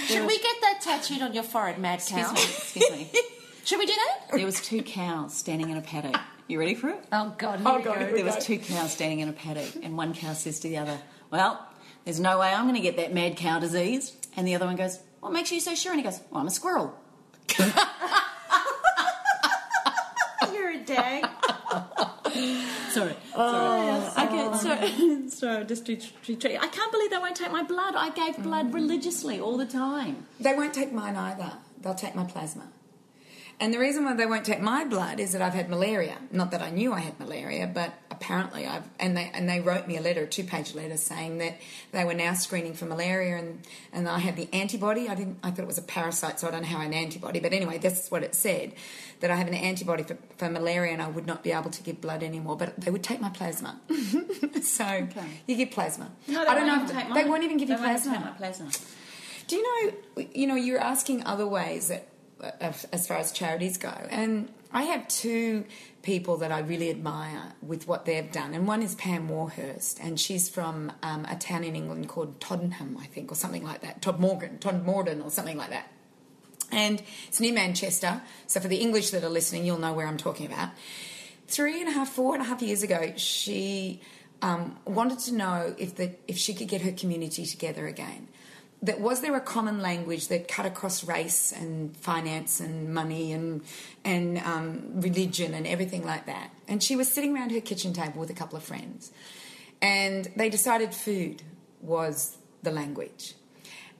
Should we get that tattooed on your forehead, mad cow? Excuse me. Should we do that? There was 2 cows standing in a paddock. You ready for it? Oh, God. Here we go. There was 2 cows standing in a paddock, and one cow says to the other, well, there's no way I'm going to get that mad cow disease. And the other one goes, what makes you so sure? And he goes, well, I'm a squirrel. You're a dag. Sorry. Okay, so just to I can't believe they won't take my blood. I gave blood religiously all the time. They won't take mine either. They'll take my plasma. And the reason why they won't take my blood is that I've had malaria. Not that I knew I had malaria, but apparently they wrote me a letter, a 2-page letter, saying that they were now screening for malaria, and I had the antibody. I thought it was a parasite, so I don't know how I had an antibody. But anyway, that's what it said, that I have an antibody for malaria, and I would not be able to give blood anymore. But they would take my plasma. So you give plasma. No, I don't know if take they won't even give you plasma. They won't take my plasma. Do you know, you're asking other ways that, as far as charities go, and I have 2 people that I really admire with what they've done, and one is Pam Warhurst, and she's from a town in England called Tottenham, I think, or something like that, Todmorden or something like that, and it's near Manchester. So for the English that are listening, you'll know where I'm talking about. 4.5 years ago, she wanted to know if she could get her community together again. That was there a common language that cut across race and finance and money and religion and everything like that. And she was sitting around her kitchen table with a couple of friends, and they decided food was the language.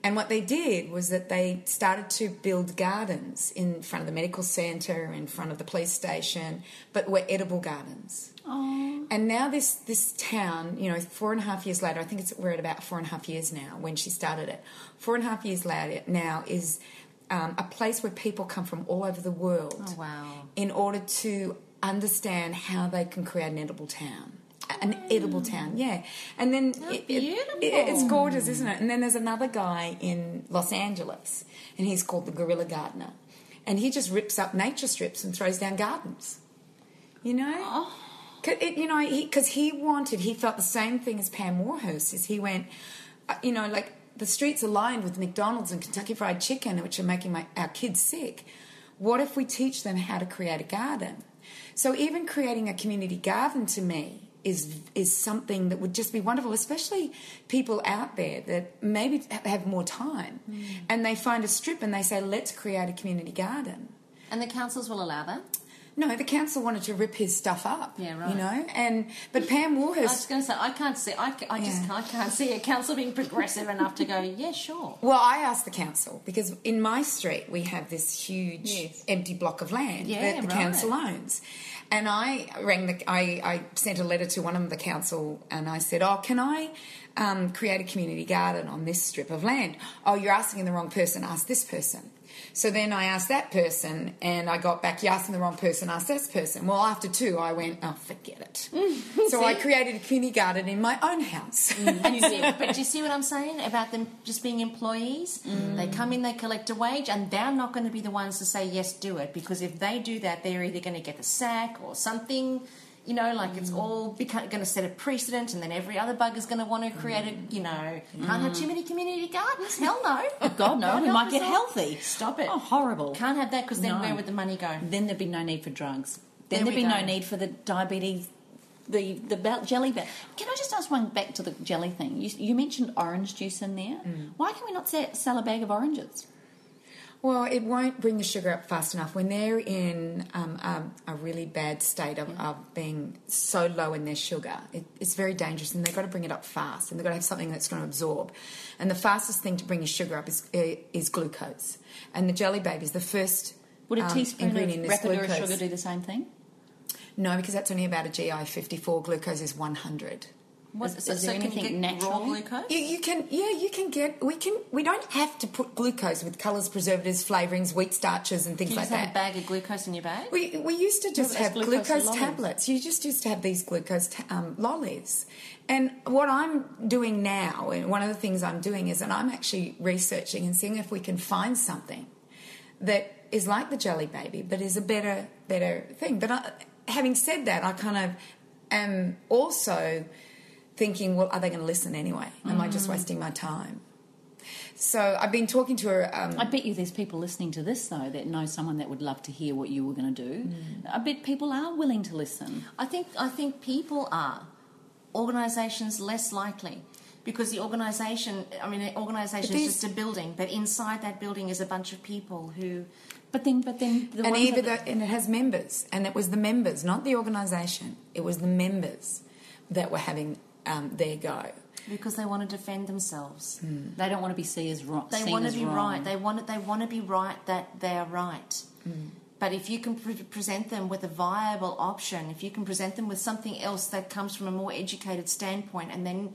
And what they did was that they started to build gardens in front of the medical centre, in front of the police station, but were edible gardens. Oh. And now this town, 4.5 years later, I think we're at about 4.5 years now when she started it. 4.5 years later now is a place where people come from all over the world. Oh, wow. In order to understand how they can create an edible town. An edible town, yeah. And then it's gorgeous, isn't it? And then there's another guy in Los Angeles, and he's called the Guerrilla Gardener. And he just rips up nature strips and throws down gardens. Because he felt the same thing as Pam Warhurst, is he went, like the streets are lined with McDonald's and Kentucky Fried Chicken, which are making our kids sick. What if we teach them how to create a garden? So even creating a community garden to me is something that would just be wonderful, especially people out there that maybe have more time and they find a strip and they say, let's create a community garden. And the councils will allow that? No, the council wanted to rip his stuff up. Yeah, right. But Pam Warhurst... I was going to say, I can't see a council being progressive enough to go, yeah, sure. Well, I asked the council, because in my street we have this huge empty block of land that the council owns. And I sent a letter to one of the council and I said, can I create a community garden on this strip of land? Oh, you're asking the wrong person, ask this person. So then I asked that person and I got back, you're asking the wrong person, ask this person. Well, after 2, I went, forget it. So I created a community garden in my own house. But do you see what I'm saying about them just being employees? They come in, they collect a wage, and they're not going to be the ones to say, yes, do it. Because if they do that, they're either going to get the sack or something. It's all going to set a precedent, and then every other bugger's going to want to create can't have too many community gardens. Hell no. Oh, God, no. We might get healthy. Stop it. Oh, horrible. Can't have that, because then where would the money go? Then there'd be no need for drugs. Then there'd be no need for the diabetes, the jelly bit. Can I just ask one back to the jelly thing? You mentioned orange juice in there. Why can we not sell a bag of oranges? Well, it won't bring the sugar up fast enough. When they're in a really bad state of being so low in their sugar, it's very dangerous, and they've got to bring it up fast, and they've got to have something that's going to absorb. And the fastest thing to bring your sugar up is glucose. And the jelly babies, the first Would a teaspoon ingredient of is rapid glucose. sugar do the same thing? No, because that's only about a GI 54. Glucose is 100. Is there anything natural? Raw glucose? You can get. We don't have to put glucose with colours, preservatives, flavourings, wheat starches, and things You like just have that. a bag of glucose in your bag? We used to just that's have glucose glucose lollies. tablets. You just used to have these glucose lollies. And what I'm doing now, and one of the things I'm doing is that I'm actually researching and seeing if we can find something that is like the jelly baby, but is a better thing. But having said that, I kind of am also thinking, well, are they going to listen anyway? Am I just wasting my time? So I've been talking to her. I bet you there's people listening to this, though, that know someone that would love to hear what you were going to do. I bet people are willing to listen. I think people are. Organisations less likely. Because the organisation is just a building, but inside that building is a bunch of people who... But then the and ones even that... and it has members, and it was the members, not the organisation. It was the members that were having their go. Because they want to defend themselves. They don't want to be seen as wrong. They want to be right. They want to be right that they are right. But if you can present them with a viable option, if you can present them with something else that comes from a more educated standpoint, and then,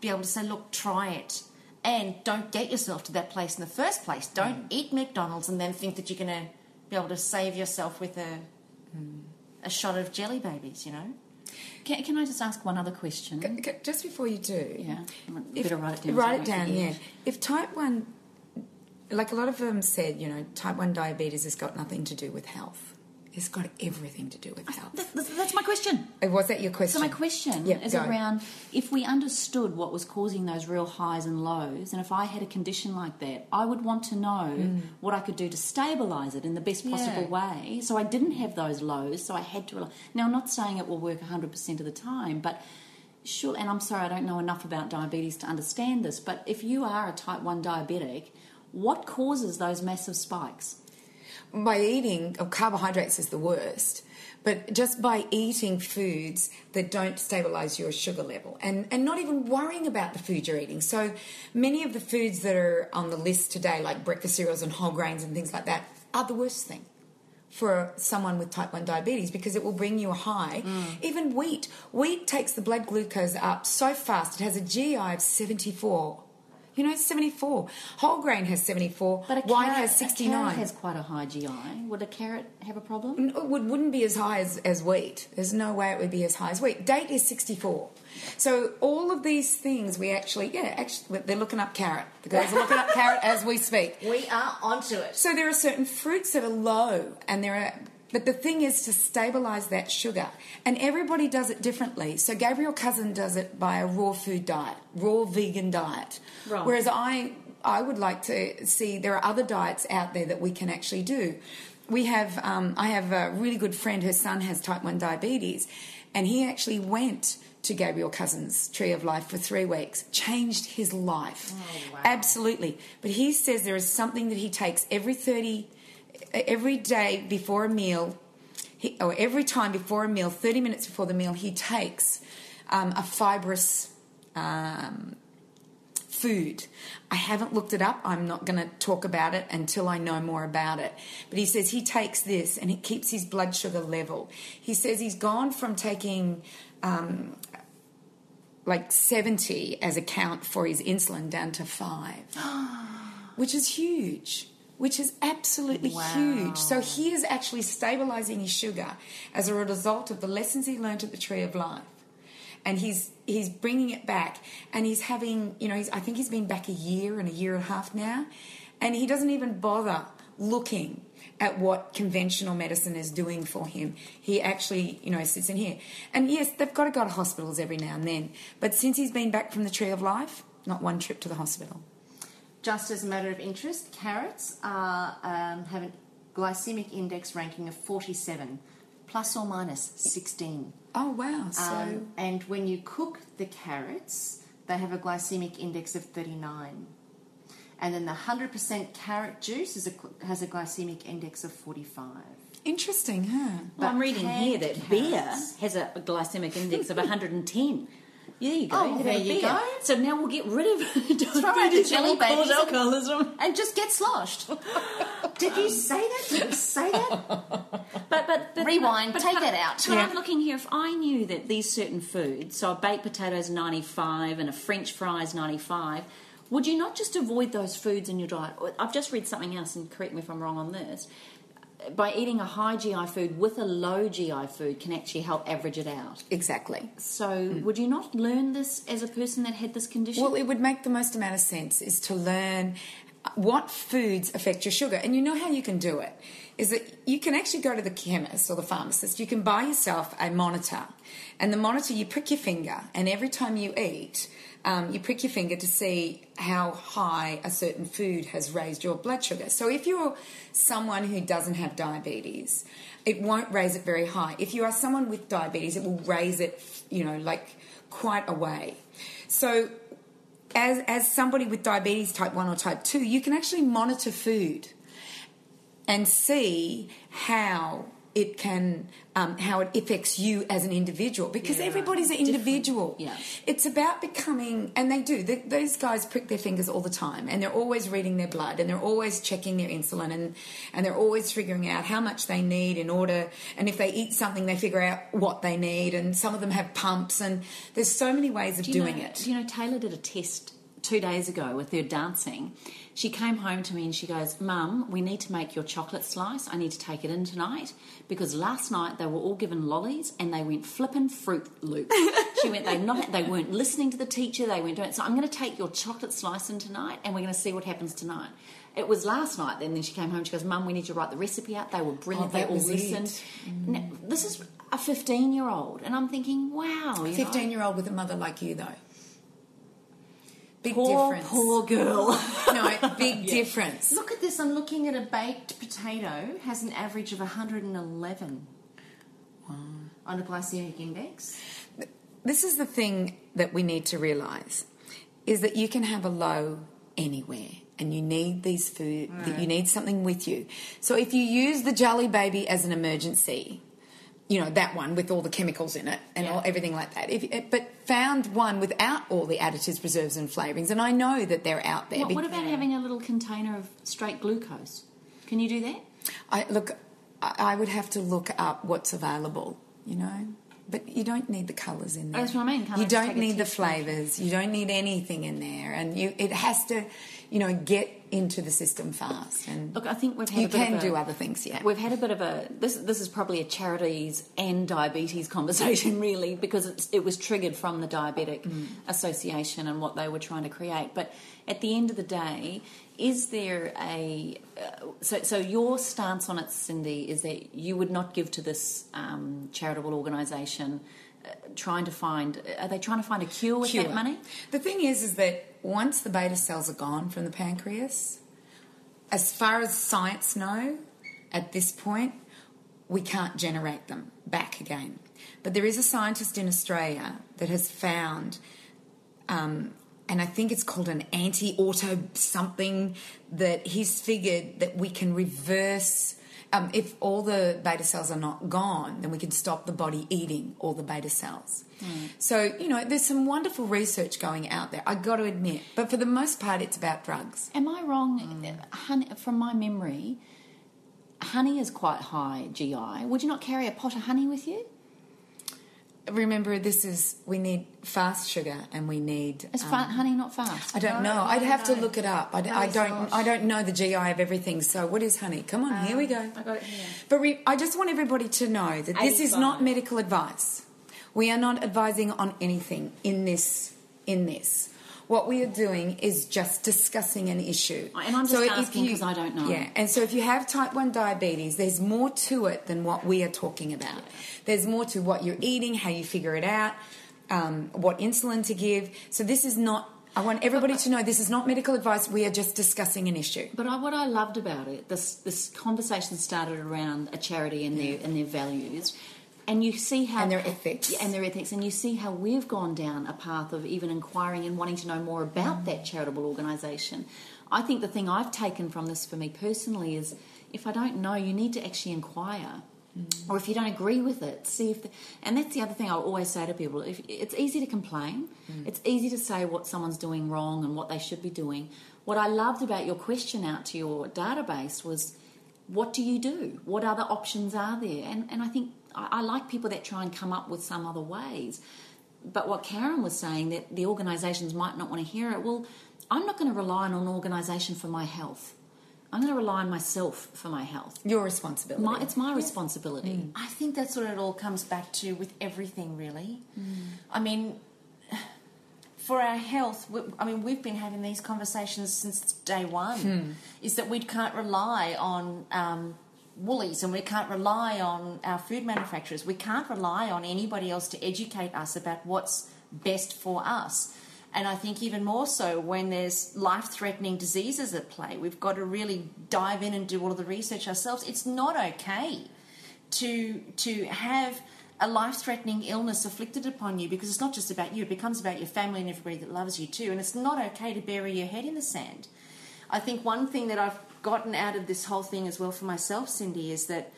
be able to say, look, try it. And don't get yourself to that place in the first place. Don't eat McDonald's and then think that you're going to be able to save yourself with a shot of jelly babies, Can I just ask one other question? Just before you do. Yeah. Better write it down. Write it down, yeah. If type 1, like a lot of them said, type 1 diabetes has got nothing to do with health. It's got everything to do with health. That's my question. Was that your question? So my question is around, if we understood what was causing those real highs and lows, and if I had a condition like that, I would want to know what I could do to stabilise it in the best possible way, so I didn't have those lows, so I had to... Now, I'm not saying it will work 100% of the time, but sure, and I'm sorry, I don't know enough about diabetes to understand this, but if you are a type 1 diabetic, what causes those massive spikes? By eating, carbohydrates is the worst, but just by eating foods that don't stabilise your sugar level and not even worrying about the food you're eating. So many of the foods that are on the list today, like breakfast cereals and whole grains and things like that, are the worst thing for someone with type 1 diabetes, because it will bring you a high. Even wheat. Wheat takes the blood glucose up so fast. It has a GI of 74. 74. Whole grain has 74. But white has 69. A carrot has quite a high GI. Would a carrot have a problem? It wouldn't be as high as wheat. There's no way it would be as high as wheat. Date is 64. So all of these things we actually, they're looking up carrot. The girls are looking up carrot as we speak. We are onto it. So there are certain fruits that are low, but the thing is to stabilise that sugar. And everybody does it differently. So Gabrielle Cousin does it by a raw food diet, raw vegan diet. Right. Whereas I would like to see there are other diets out there that we can actually do. We have, I have a really good friend, her son has type 1 diabetes, and he actually went to Gabrielle Cousin's Tree of Life for 3 weeks, changed his life. Oh, wow. Absolutely. But he says there is something that he takes every day before a meal, or every time before a meal, 30 minutes before the meal, he takes a fibrous food. I haven't looked it up. I'm not going to talk about it until I know more about it. But he says he takes this and it keeps his blood sugar level. He says he's gone from taking 70 as a count for his insulin down to 5, which is huge. Which is absolutely huge. So he is actually stabilising his sugar as a result of the lessons he learned at the Tree of Life. And he's bringing it back. And he's having, I think he's been back a year and a half now. And he doesn't even bother looking at what conventional medicine is doing for him. He actually, sits in here. And yes, they've got to go to hospitals every now and then. But since he's been back from the Tree of Life, not one trip to the hospital. Just as a matter of interest, carrots have a glycemic index ranking of 47, plus or minus 16. Oh, wow. So and when you cook the carrots, they have a glycemic index of 39. And then the 100% carrot juice has a glycemic index of 45. Interesting, huh? Well, I'm reading here canned that beer carrots- has a glycemic index of 110. There you go. Oh, You can there have a you beer. go. So now we'll get rid of right, the jelly babies and- alcoholism. And just get sloshed. Did you say that? Did you say that? But Rewind, take that out. But I'm looking here, if I knew that these certain foods, so a baked potato is 95 and a French fry is 95, would you not just avoid those foods in your diet? I've just read something else, and correct me if I'm wrong on this. By eating a high GI food with a low GI food can actually help average it out. Exactly. So would you not learn this as a person that had this condition? Well, it would make the most amount of sense is to learn what foods affect your sugar. And you know how you can do it is that you can actually go to the chemist or the pharmacist. You can buy yourself a monitor. And the monitor, you prick your finger, and every time you eat, you prick your finger to see how high a certain food has raised your blood sugar. So if you're someone who doesn't have diabetes, it won't raise it very high. If you are someone with diabetes, it will raise it, like quite a way. So as somebody with diabetes type 1 or type 2, you can actually monitor food and see how it can how it affects you as an individual, because everybody's an individual. Yeah. It's about becoming, and they do, those guys prick their fingers all the time, and they're always reading their blood, and they're always checking their insulin, and they're always figuring out how much they need in order, and if they eat something they figure out what they need, and some of them have pumps, and there's so many ways of doing it. Do you know, Taylor did a test 2 days ago with her dancing. She came home to me and she goes, "Mum, we need to make your chocolate slice. I need to take it in tonight because last night they were all given lollies and they went flippin' Fruit Loop." She went, they weren't listening to the teacher. They weren't doing it. So I'm going to take your chocolate slice in tonight and we're going to see what happens tonight. It was last night. Then she came home. She goes, "Mum, we need to write the recipe out." They were brilliant. They all listened. Now, this is a 15-year-old, and I'm thinking, wow, 15-year-old with a mother like you, though. Big poor, difference. poor girl. No, big difference. Look at this. I'm looking at a baked potato. Has an average of 111 on a glycemic index. This is the thing that we need to realise, is that you can have a low anywhere, and you need these food, that you need something with you. So if you use the Jelly Baby as an emergency, that one with all the chemicals in it and everything like that. But found one without all the additives, preserves and flavourings, and I know that they're out there. What about having a little container of straight glucose? Can you do that? I would have to look up what's available, But you don't need the colours in there. That's what I mean. You don't need the flavours. You don't need anything in there. And it has to, get into the system fast. And look, I think we've had you can do other things, We've had a bit of a... This is probably a charities and diabetes conversation, really, because it was triggered from the Diabetic Association and what they were trying to create. But at the end of the day, is there a... So your stance on it, Cindy, is that you would not give to this charitable organisation trying to find... Are they trying to find a cure with that money? The thing is that once the beta cells are gone from the pancreas, as far as science know, at this point, we can't generate them back again. But there is a scientist in Australia that has found... and I think it's called an anti-auto something, that he's figured that we can reverse... if all the beta cells are not gone, then we can stop the body eating all the beta cells. So, there's some wonderful research going out there, I got to admit. But for the most part, it's about drugs. Am I wrong? Honey, from my memory, honey is quite high GI. Would you not carry a pot of honey with you? Remember, we need fast sugar, and we need... Is honey not fast? I don't know. I'd have to look it up. I don't know the GI of everything. So what is honey? Come on, here we go. I got it here. But I just want everybody to know that this is not medical advice. We are not advising on anything in this. What we are doing is just discussing an issue. And I'm just asking because I don't know. Yeah, and so if you have type 1 diabetes, there's more to it than what we are talking about. There's more to what you're eating, how you figure it out, what insulin to give. So this is not... I want everybody to know this is not medical advice. We are just discussing an issue. But what I loved about it, this conversation started around a charity and their values. And you see how... And their ethics. And their ethics. And you see how we've gone down a path of even inquiring and wanting to know more about that charitable organisation. I think the thing I've taken from this for me personally is, if I don't know, you need to actually inquire. Or if you don't agree with it, see if... And that's the other thing I'll always say to people. If it's easy to complain. It's easy to say what someone's doing wrong and what they should be doing. What I loved about your question out to your database was, what do you do? What other options are there? And I think I like people that try and come up with some other ways. But what Karen was saying, that the organisations might not want to hear it, well, I'm not going to rely on an organisation for my health. I'm going to rely on myself for my health. Your responsibility. It's my responsibility. I think that's what it all comes back to with everything, really. I mean, for our health, we've been having these conversations since day one, is that we can't rely on Woolies, and we can't rely on our food manufacturers. We can't rely on anybody else to educate us about what's best for us. And I think even more so when there's life-threatening diseases at play, we've got to really dive in and do all of the research ourselves. It's not okay to have a life-threatening illness afflicted upon you, because it's not just about you. It becomes about your family and everybody that loves you too. And it's not okay to bury your head in the sand. I think one thing that I've gotten out of this whole thing as well for myself, Cindy, is that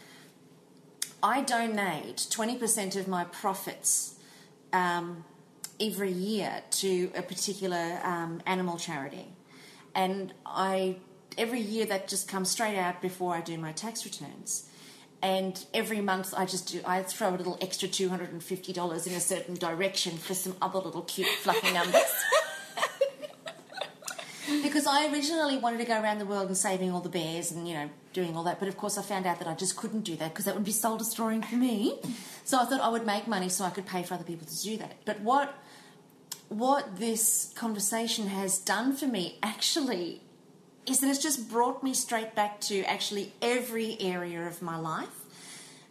I donate 20% of my profits every year to a particular animal charity. And every year that just comes straight out before I do my tax returns. And every month I throw a little extra $250 in a certain direction for some other little cute fluffy numbers. Because I originally wanted to go around the world and saving all the bears and, doing all that. But, of course, I found out that I just couldn't do that because that would be soul-destroying for me. So I thought I would make money so I could pay for other people to do that. But what this conversation has done for me actually is that it's just brought me straight back to actually every area of my life,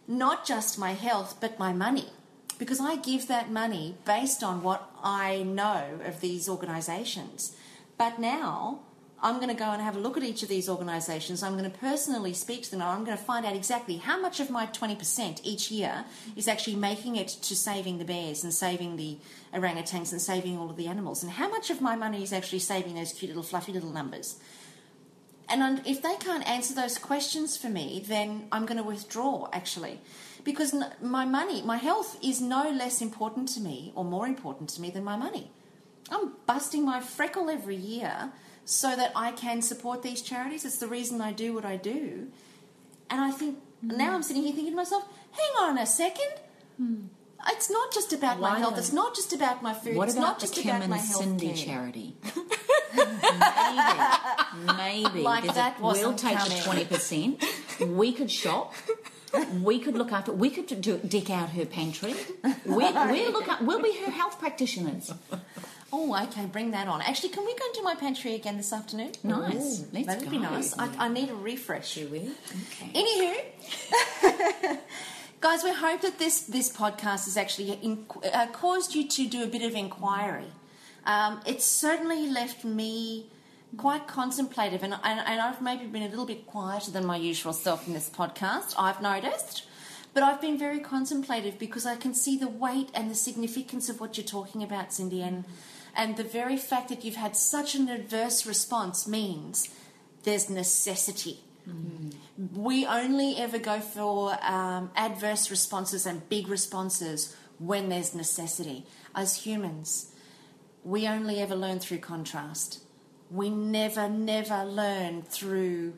not just my health, but my money. Because I give that money based on what I know of these organisations. But now I'm going to go and have a look at each of these organisations. I'm going to personally speak to them, and I'm going to find out exactly how much of my 20% each year is actually making it to saving the bears and saving the orangutans and saving all of the animals, and how much of my money is actually saving those cute little fluffy little numbers. And if they can't answer those questions for me, then I'm going to withdraw, actually, because my health is no less important to me or more important to me than my money. I'm busting my freckle every year so that I can support these charities. It's the reason I do what I do. And I think now I'm sitting here thinking to myself, hang on a second. It's not just about my health. It's not just about my food. It's not just about my health. What about the Kim and Cindy charity? Maybe. Like that wasn't we'll take coming. the 20%. We could shop. We could look after. We could deck out her pantry. We'll be her health practitioners. Oh, okay, bring that on. Actually, can we go into my pantry again this afternoon? Nice. That'd be nice. I need a refresh. You will? Okay. Anywho, guys, we hope that this podcast has actually caused you to do a bit of inquiry. It's certainly left me quite contemplative, and I've maybe been a little bit quieter than my usual self in this podcast, I've noticed. But I've been very contemplative because I can see the weight and the significance of what you're talking about, Cindy, and the very fact that you've had such an adverse response means there's necessity. We only ever go for adverse responses and big responses when there's necessity. As humans, we only ever learn through contrast. We never learn through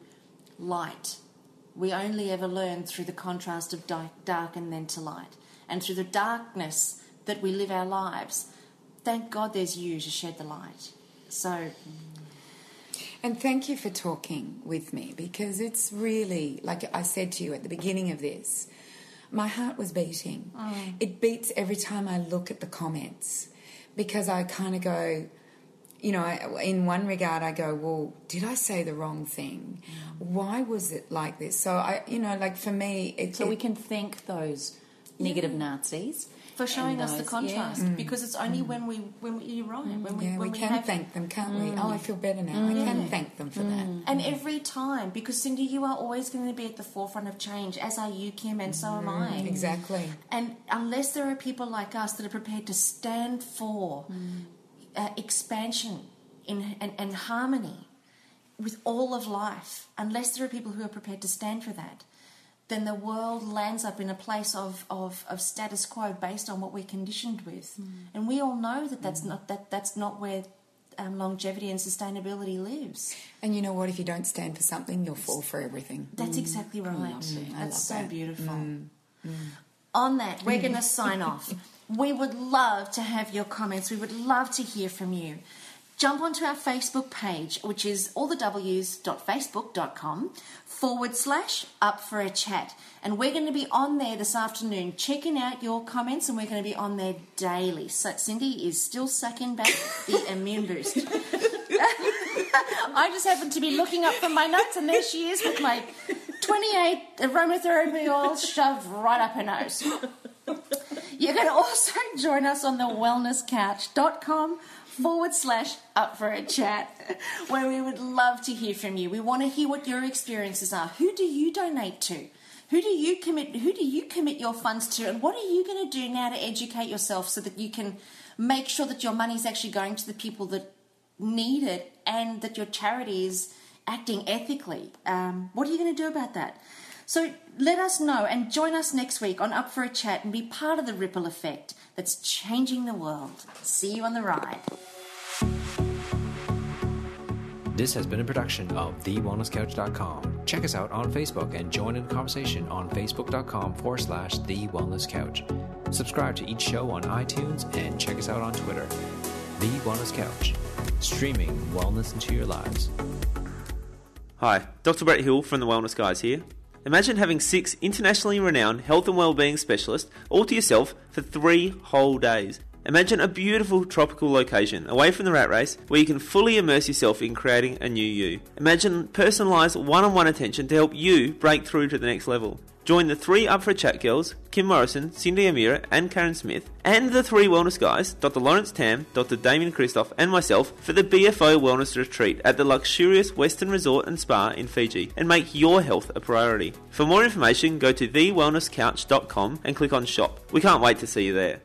light. We only ever learn through the contrast of dark and then to light. And through the darkness that we live our lives, thank God there's you to shed the light. So... And thank you for talking with me, because it's really, like I said to you at the beginning of this, my heart was beating. It beats every time I look at the comments, because I kind of go... in one regard, I go, well, did I say the wrong thing? Why was it like this? So, for me... we can thank those negative Nazis for showing us the those, contrast, because it's only when you're right. When we can thank them, can't we? Oh, I feel better now. I can thank them for that. And every time, because Cindy, you are always going to be at the forefront of change, as are you, Kim, and so am I. Exactly. And unless there are people like us that are prepared to stand for expansion and harmony with all of life, unless there are people who are prepared to stand for that, then the world lands up in a place of status quo based on what we're conditioned with. And we all know that that's not where longevity and sustainability lives. And you know what? If you don't stand for something, you'll fall for everything. That's exactly right. That's so that. beautiful. On that, we're going to sign off. We would love to have your comments. We would love to hear from you. Jump onto our Facebook page, which is allthews.facebook.com/up-for-a-chat. And we're going to be on there this afternoon checking out your comments, and we're going to be on there daily. So Cindy is still sucking back the immune boost. I just happened to be looking up from my notes, and there she is with my 28 aromatherapy oils shoved right up her nose. You can also join us on the wellnesscouch.com/up-for-a-chat, where we would love to hear from you. We want to hear what your experiences are. Who do you donate to? Who do you commit your funds to? And what are you going to do now to educate yourself so that you can make sure that your money is actually going to the people that need it and that your charity is acting ethically? What are you going to do about that? So let us know and join us next week on Up for a Chat and be part of the ripple effect that's changing the world. See you on the ride. This has been a production of thewellnesscouch.com. Check us out on Facebook and join in the conversation on facebook.com/thewellnesscouch. Subscribe to each show on iTunes and check us out on Twitter. The Wellness Couch, streaming wellness into your lives. Hi, Dr. Brett Hill from the Wellness Guys here. Imagine having 6 internationally renowned health and wellbeing specialists all to yourself for 3 whole days. Imagine a beautiful tropical location away from the rat race where you can fully immerse yourself in creating a new you. Imagine personalised one-on-one attention to help you break through to the next level. Join the 3 Up for a Chat girls, Kim Morrison, Cindy O'Meara and Karen Smith, and the 3 wellness guys, Dr. Lawrence Tam, Dr. Damien Christoph and myself for the BFO Wellness Retreat at the luxurious Western Resort and Spa in Fiji, and make your health a priority. For more information, go to thewellnesscouch.com and click on shop. We can't wait to see you there.